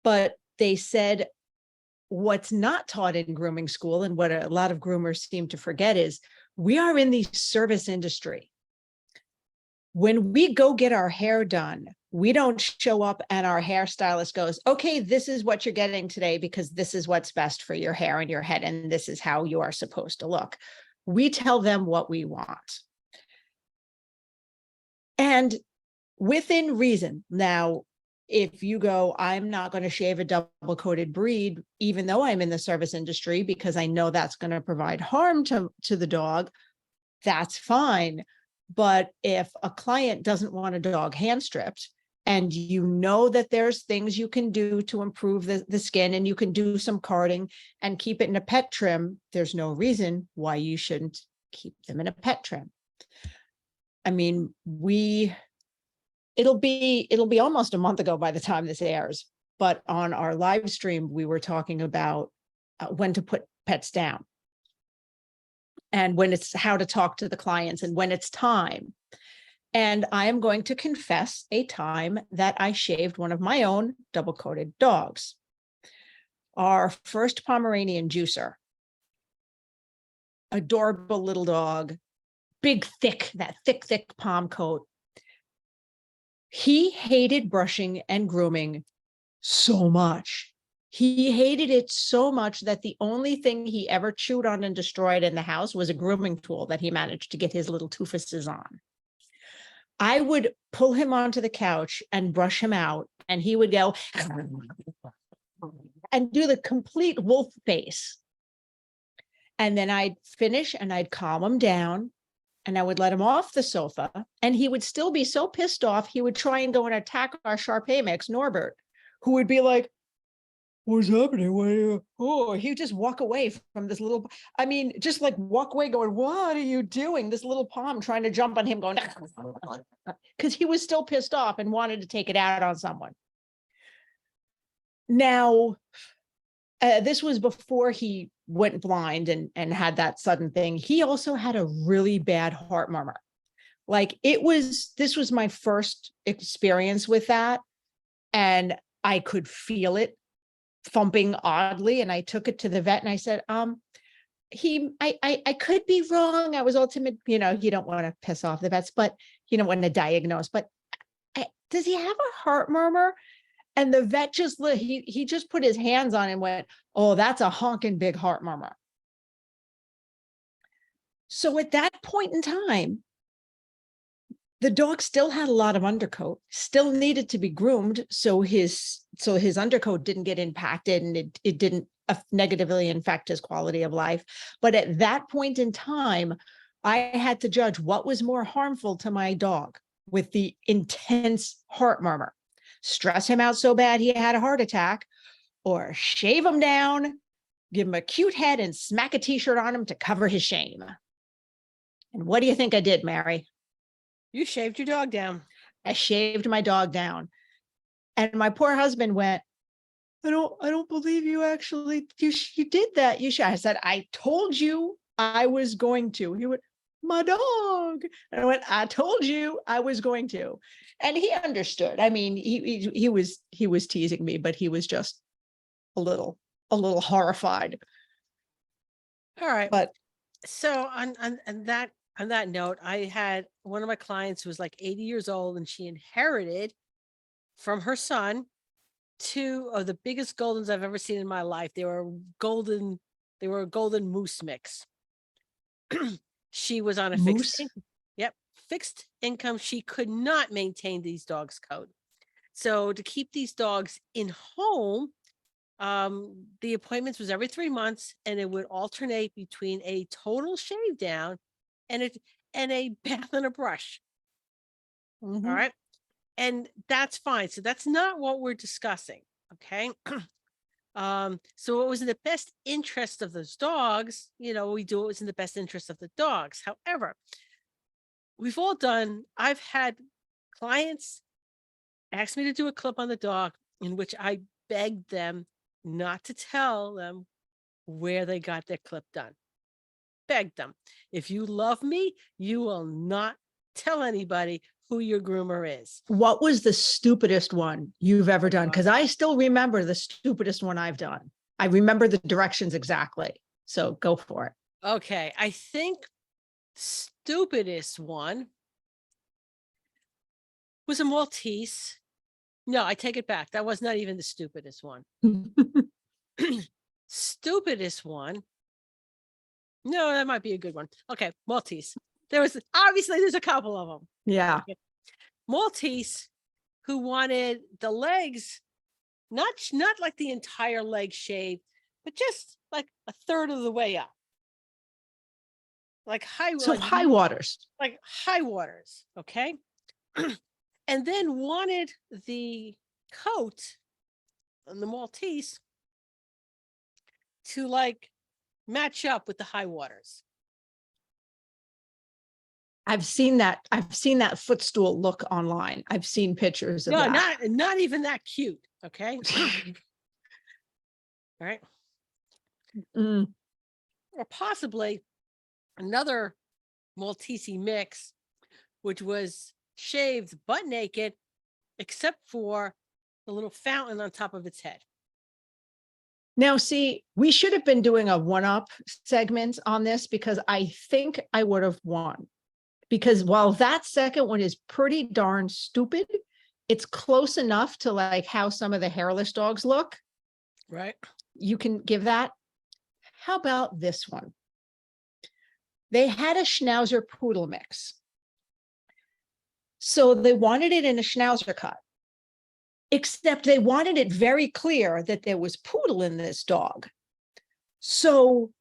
But they said, what's not taught in grooming school, and what a lot of groomers seem to forget, is we are in the service industry. When we go get our hair done, we don't show up and our hairstylist goes, okay, this is what you're getting today because this is what's best for your hair and your head, and this is how you are supposed to look. We tell them what we want. And within reason. Now, if you go, I'm not going to shave a double-coated breed, even though I'm in the service industry, because I know that's going to provide harm to the dog, that's fine. But if a client doesn't want a dog hand stripped, and you know that there's things you can do to improve the skin, and you can do some carding and keep it in a pet trim, there's no reason why you shouldn't keep them in a pet trim. I mean, it'll be almost a month ago by the time this airs, but on our live stream, we were talking about when to put pets down, and when it's how to talk to the clients, and when it's time. And I am going to confess a time that I shaved one of my own double-coated dogs. Our first Pomeranian, Juicer. Adorable little dog, big, thick, that thick palm coat. He hated brushing and grooming so much. He hated it so much that the only thing he ever chewed on and destroyed in the house was a grooming tool that he managed to get his little toofuses on. I would pull him onto the couch and brush him out, and he would go, and do the complete wolf face. And then I'd finish and I'd calm him down and I would let him off the sofa. And he would still be so pissed off, he would try and go and attack our Shar-Pei mix, Norbert, who would be like, what's happening? He would just walk away from this little, I mean, just like walk away going, what are you doing? This little palm trying to jump on him going, because he was still pissed off and wanted to take it out on someone. Now, this was before he went blind and had that sudden thing. He also had a really bad heart murmur. Like this was my first experience with that. And I could feel it thumping oddly. And I took it to the vet and I said, I could be wrong. I was all timid, you don't want to piss off the vets, but you don't want to diagnose, but does he have a heart murmur? And the vet he just put his hands on it and went, oh, that's a honking big heart murmur. So at that point in time, the dog still had a lot of undercoat, still needed to be groomed. So his undercoat didn't get impacted and it didn't negatively affect his quality of life. But at that point in time, I had to judge what was more harmful to my dog with the intense heart murmur. Stress him out so bad he had a heart attack, or shave him down, give him a cute head and smack a t-shirt on him to cover his shame. And what do you think I did, Mary? You shaved your dog down. I shaved my dog down. And my poor husband went, I don't believe you actually, you did that. I said, I told you I was going to. He went, my dog. And I went, I told you I was going to. And he understood. I mean, he was teasing me, but he was just a little horrified. All right. But so on that note, I had one of my clients who was like 80 years old and she inherited from her son two of the biggest Goldens I've ever seen in my life. They were a golden moose mix. She was on a fixed income. She could not maintain these dogs' coat. So to keep these dogs in home, the appointments was every 3 months, and it would alternate between a total shave down and a bath and a brush. mm-hmm. All right. And that's fine. So that's not what we're discussing. Okay. So it was in the best interest of those dogs, we do what was in the best interest of the dogs. However, I've had clients ask me to do a clip on the dog in which I begged them not to tell them where they got their clip done. Begged them. If you love me, you will not tell anybody who your groomer is. What was the stupidest one you've ever done? Because I still remember the stupidest one I've done. I remember the directions exactly. So go for it. Okay. I think stupidest one was a Maltese. No, I take it back. That was not even the stupidest one. Stupidest one. No, that might be a good one. Okay. Maltese. There's a couple of them. Yeah. Maltese who wanted the legs, not like the entire leg shaved, but just like a third of the way up. Like high waters. Like high waters. Okay. And then wanted the coat on the Maltese to like match up with the high waters. I've seen that footstool look online. I've seen pictures of that. Not even that cute. Okay. All right. Mm. Or possibly another Maltese mix, which was shaved butt naked, except for the little fountain on top of its head. Now, see, we should have been doing a one-up segment on this because I think I would have won. Because while that second one is pretty darn stupid, it's close enough to like how some of the hairless dogs look. Right. You can give that. How about this one? They had a Schnauzer poodle mix. So they wanted it in a Schnauzer cut. except they wanted it very clear that there was poodle in this dog. So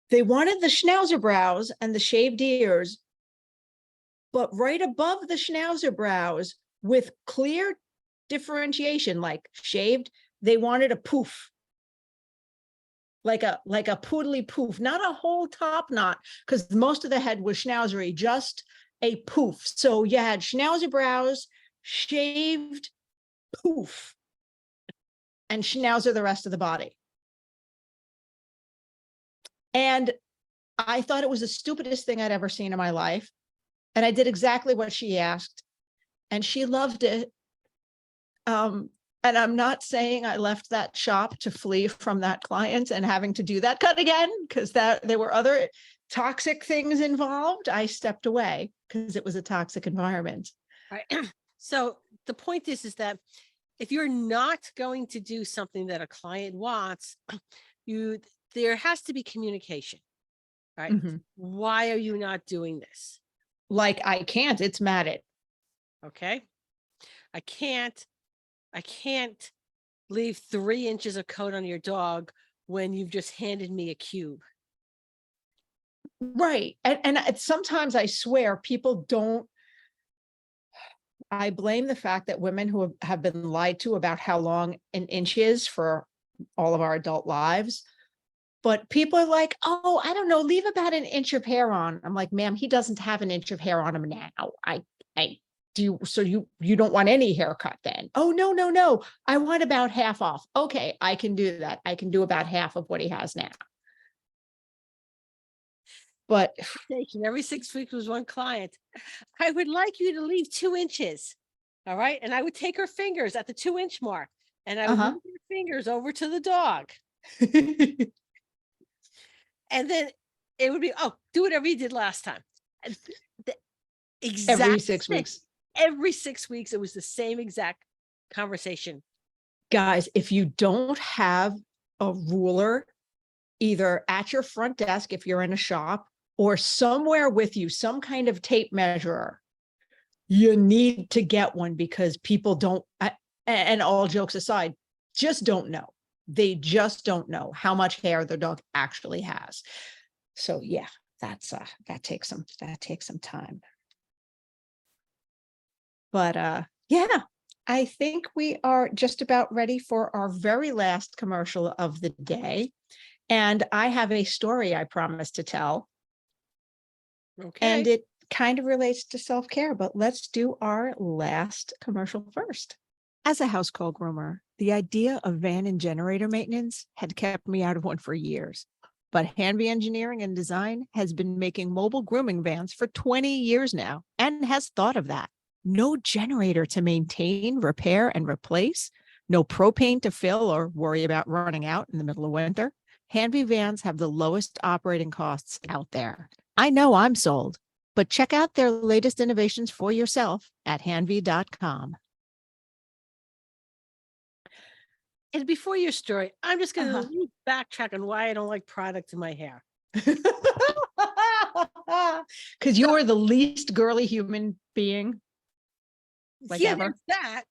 they wanted the schnauzer brows and the shaved ears, but right above the schnauzer brows with clear differentiation, like shaved, they wanted a poof. Like a poodly poof, not a whole top knot, because most of the head was schnauzery, just a poof. So you had schnauzer brows, shaved poof, and schnauzer the rest of the body. And I thought it was the stupidest thing I'd ever seen in my life. And I did exactly what she asked, and she loved it. And I'm not saying I left that shop to flee from that client and having to do that cut again, because there were other toxic things involved. I stepped away because it was a toxic environment. Right. So the point is that if you're not going to do something that a client wants, there has to be communication, right? Mhm. Why are you not doing this? Like, I can't, it's matted. Okay. I can't leave 3 inches of coat on your dog when you've just handed me a cube. Right. And sometimes I swear people don't. I blame the fact that women who have been lied to about how long an inch is for all of our adult lives. But people are like, oh, I don't know, leave about an inch of hair on. I'm like, ma'am, he doesn't have an inch of hair on him now. I do. So you don't want any haircut then? Oh, no. I want about half off. Okay, I can do that. I can do about half of what he has now. But Every 6 weeks was one client. I would like you to leave 2 inches. All right. And I would take her fingers at the 2-inch mark and I would move her fingers over to the dog. And then it would be, oh, do whatever you did last time. Exactly. Every 6 weeks. Every 6 weeks, it was the same exact conversation. Guys, if you don't have a ruler, either at your front desk, if you're in a shop, or somewhere with you, some kind of tape measurer, you need to get one, because people don't, and all jokes aside, just don't know. They just don't know how much hair their dog actually has. So yeah, that takes some time. But yeah, I think we are just about ready for our very last commercial of the day. And I have a story I promised to tell. Okay. And it kind of relates to self-care, but let's do our last commercial first. As a house call groomer, the idea of van and generator maintenance had kept me out of one for years. But Hanvey Engineering and Design has been making mobile grooming vans for 20 years now and has thought of that. No generator to maintain, repair, and replace. No propane to fill or worry about running out in the middle of winter. Hanvey vans have the lowest operating costs out there. I know I'm sold, but check out their latest innovations for yourself at hanvey.com. And before your story, I'm just going to backtrack on why I don't like product in my hair. Because you are the least girly human being. Like yeah, ever. there's that,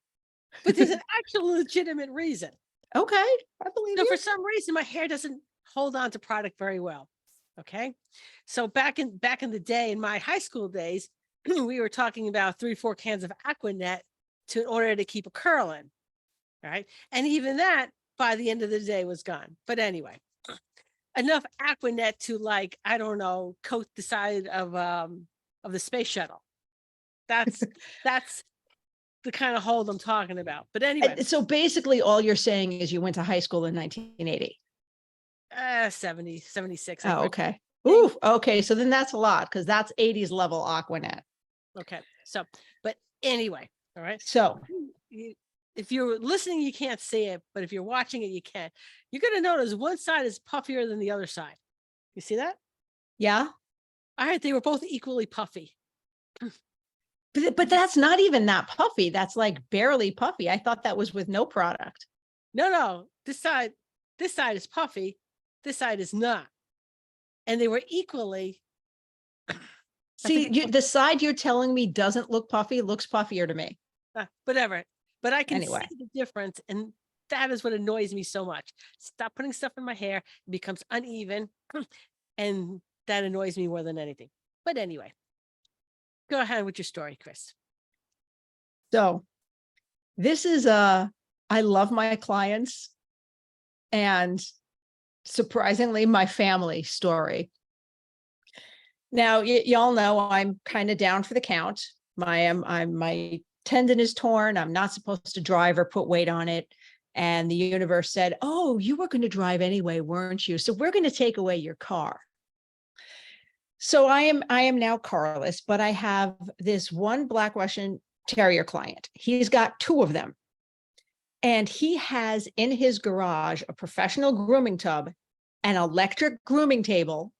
but there's an actual legitimate reason. Okay, I believe So you. for some reason, my hair doesn't hold on to product very well. Okay, so back in the day, in my high school days, we were talking about 3-4 cans of Aquanet in order to keep a curl in. Right. And even that by the end of the day was gone. But anyway, enough Aquanet to, like, I don't know, coat the side of the space shuttle. That's the kind of hold I'm talking about. But anyway. So basically all you're saying is you went to high school in 1980. 70, 76. Oh, okay. Ooh, okay. So then that's a lot, because that's 80s level Aquanet. Okay. So, but anyway, all right. So if you're listening, you can't see it, but if you're watching it, you can. You're going to notice one side is puffier than the other side. You see that? yeah. All right. They were both equally puffy. But that's not even that puffy. That's like barely puffy. I thought that was with no product. No. This side is puffy. This side is not. And they were equally. See, the side you're telling me doesn't look puffy looks puffier to me. Whatever. but I can Anyway. see the difference. And that is what annoys me so much. Stop putting stuff in my hair. It becomes uneven. And that annoys me more than anything. But anyway, go ahead with your story, Chris. So this is I love my clients and surprisingly my family story. Now, y'all know I'm kind of down for the count. My tendon is torn. I'm not supposed to drive or put weight on it. And the universe said, "Oh, you were going to drive anyway, weren't you? So we're going to take away your car." So I am now carless, but I have this one Black Russian Terrier client. He's got two of them. And he has in his garage a professional grooming tub, an electric grooming table,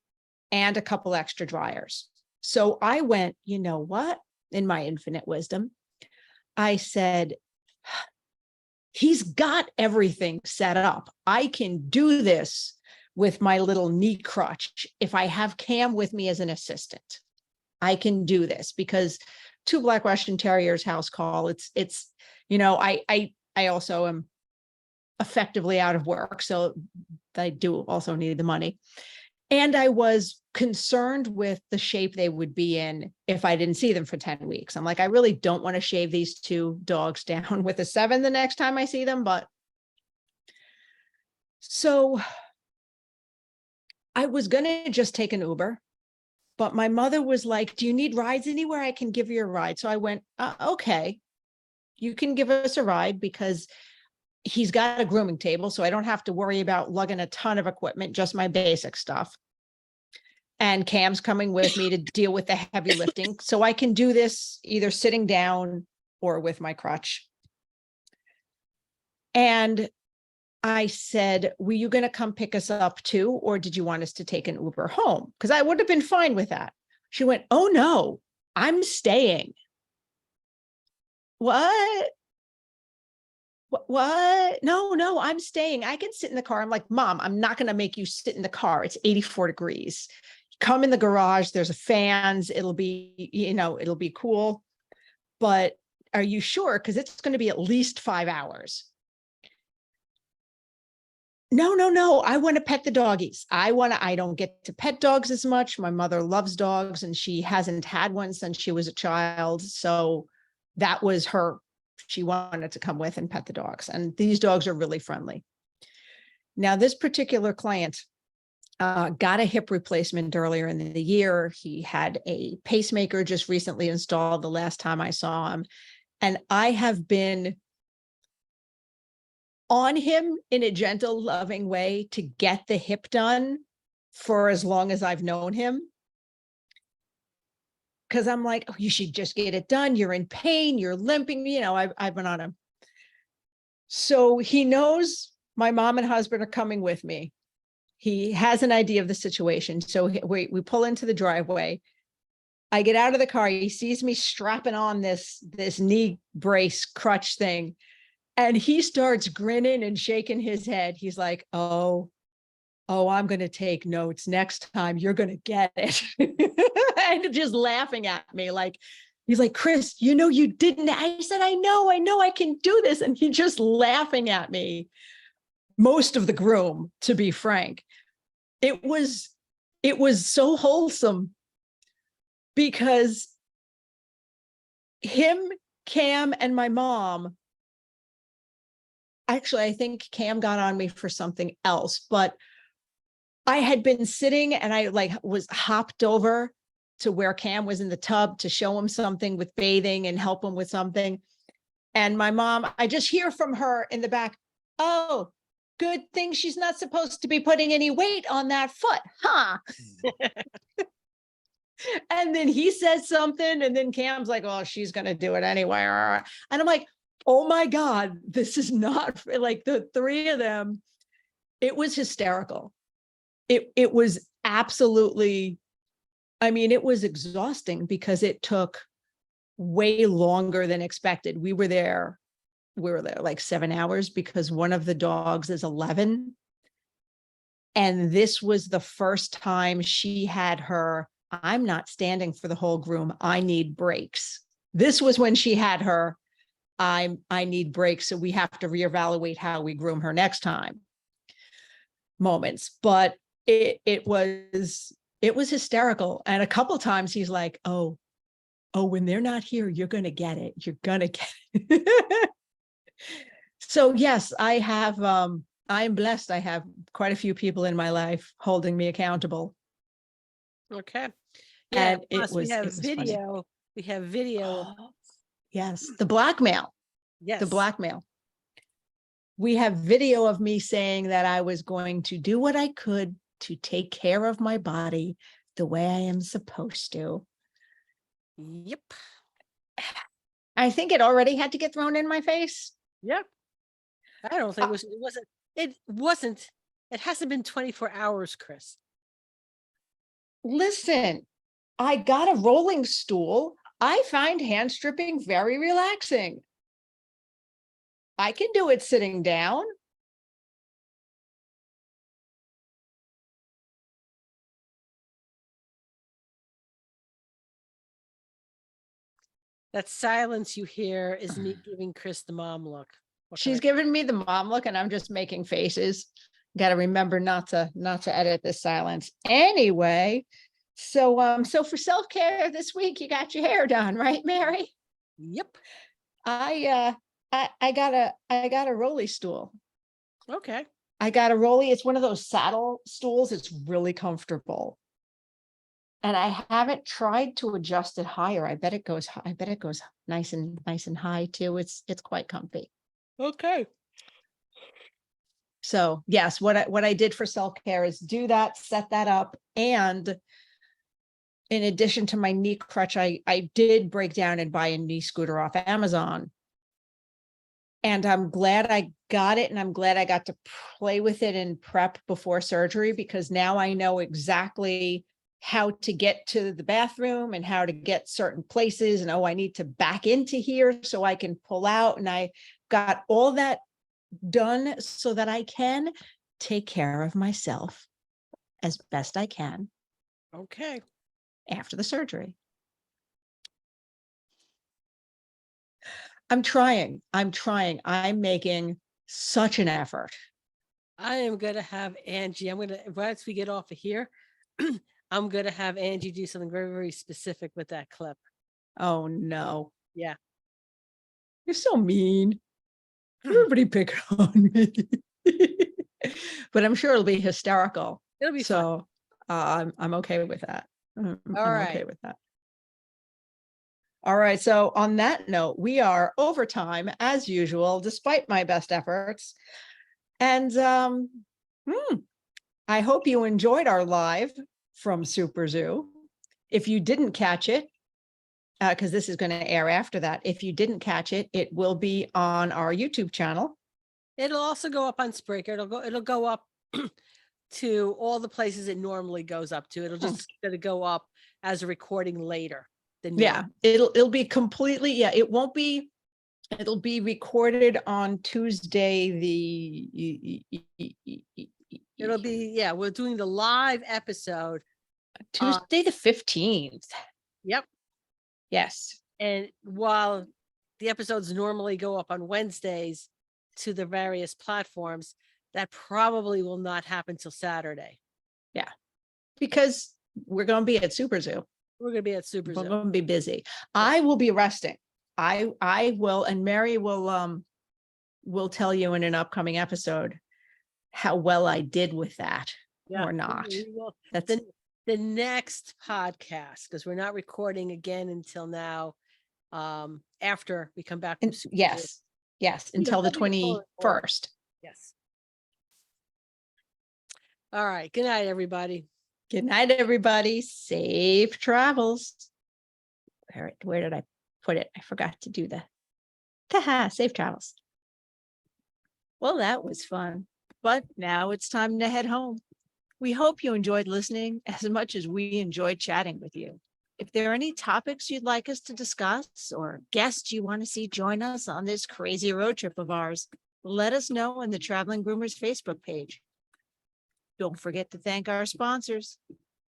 and a couple extra dryers. So I went, you know what? In my infinite wisdom, I said, he's got everything set up. I can do this with my little knee crutch. If I have Cam with me as an assistant, I can do this because two Black Russian Terriers house call. It's, you know, I also am effectively out of work. So I do also need the money. And I was concerned with the shape they would be in if I didn't see them for 10 weeks. I'm like, I really don't want to shave these two dogs down with a 7 the next time I see them. But so I was going to just take an Uber, but my mother was like, "Do you need rides anywhere? I can give you a ride." So I went, okay, you can give us a ride because he's got a grooming table, so I don't have to worry about lugging a ton of equipment, just my basic stuff. And Cam's coming with me to deal with the heavy lifting. So I can do this either sitting down or with my crutch. And I said, "Were you going to come pick us up too? Or did you want us to take an Uber home?" Because I would have been fine with that. She went, "Oh no, I'm staying." What? What? No, I'm staying. I can sit in the car. I'm like, "Mom, I'm not going to make you sit in the car. It's 84 degrees. Come in the garage. There's fans. It'll be, it'll be cool. But are you sure? Because it's going to be at least 5 hours." No. I want to pet the doggies. I don't get to pet dogs as much. My mother loves dogs and she hasn't had one since she was a child. So that was her. She wanted to come with and pet the dogs. And these dogs are really friendly. Now, this particular client got a hip replacement earlier in the year. He had a pacemaker just recently installed the last time I saw him. And I have been on him in a gentle, loving way to get the hip done for as long as I've known him. Because I'm like, "Oh, you should just get it done. You're in pain. You're limping." I've been on him. So he knows my mom and husband are coming with me. He has an idea of the situation. So we pull into the driveway. I get out of the car. He sees me strapping on this knee brace crutch thing. And he starts grinning and shaking his head. He's like, oh, I'm going to take notes. Next time you're going to get it. And just laughing at me. He's like, "Chris, you didn't." I said, I know, I can do this. And he's just laughing at me. Most of the groom, to be frank. It was so wholesome because him, Cam, and my mom, actually, I think Cam got on me for something else, but I had been sitting and I was hopped over to where Cam was in the tub to show him something with bathing and help him with something. And my mom, I just hear from her in the back, "Oh, good thing she's not supposed to be putting any weight on that foot, huh?" And then he says something and then Cam's like, "Oh, she's going to do it anyway." And I'm like, oh my God, this is not like the three of them. It was hysterical. It was absolutely, it was exhausting because it took way longer than expected. We were there like 7 hours because one of the dogs is 11. And this was the first time she had her, "I'm not standing for the whole groom. I need breaks." This was when she had her I need breaks, so we have to reevaluate how we groom her next time moments. But it was hysterical. And a couple times he's like, oh, when they're not here, you're going to get it. You're going to get it. So yes, I'm blessed. I have quite a few people in my life holding me accountable. Okay. Yeah. And it Plus we was have funny. video. We have video. Oh, yes, the blackmail. Yes. The blackmail. We have video of me saying that I was going to do what I could to take care of my body the way I am supposed to. Yep. I think it already had to get thrown in my face. Yep. I don't think it wasn't, it hasn't been 24 hours, Chris. Listen, I got a rolling stool. I find hand stripping very relaxing. I can do it sitting down. That silence you hear is me giving Chris the mom look. What can She's giving me the mom look and I'm just making faces. Got to remember not to edit the silence. Anyway, so for self-care this week, you got your hair done, right, Mary? Yep. I got a rolly stool. Okay. I got a rolly. It's one of those saddle stools. It's really comfortable. And I haven't tried to adjust it higher. I bet it goes nice and high too. It's quite comfy. Okay. So yes, what I did for self-care is do that, set that up. And in addition to my knee crutch, I did break down and buy a knee scooter off Amazon. And I'm glad I got it. And I'm glad I got to play with it in prep before surgery, because now I know exactly how to get to the bathroom and how to get certain places. And, oh, I need to back into here so I can pull out. And I got all that done so that I can take care of myself as best I can Okay. after the surgery. I'm trying. I'm making such an effort. I am going to have Angie. Once we get off of here, I'm going to have Angie do something very, very specific with that clip. Oh no. Yeah. You're so mean. Everybody pick on me. But I'm sure it'll be hysterical. It'll be fun. So I'm okay with that. I'm right. okay with that. All right. So on that note, we are overtime as usual, despite my best efforts. And I hope you enjoyed our live from Super Zoo. If you didn't catch it, because this is going to air after that, if you didn't catch it, it will be on our YouTube channel. It'll also go up on Spreaker. It'll go up to all the places it normally goes up to. It'll just gonna go up as a recording later. Yeah, it'll be completely, yeah, it won't be, it'll be recorded on Tuesday, it'll be, yeah, we're doing the live episode Tuesday the 15th. Yep. Yes. And while the episodes normally go up on Wednesdays to the various platforms, that probably will not happen till Saturday. Yeah, because we're going to be at Super Zoo. We're going to be at Super Zoo. We're going to be busy. I will be resting. I will, and Mary will tell you in an upcoming episode how well I did with that or not. That's the next podcast, because we're not recording again until now, after we come back from Super Zoo. Yes, until the 21st. Yes. All right. Good night, everybody. Good night, everybody. Safe travels. Where did I put it? I forgot to do that. Safe travels. Well, that was fun, but now it's time to head home. We hope you enjoyed listening as much as we enjoyed chatting with you. If there are any topics you'd like us to discuss or guests you want to see join us on this crazy road trip of ours, let us know on the Traveling Groomers Facebook page. Don't forget to thank our sponsors.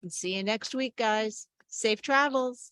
And see you next week, guys. Safe travels.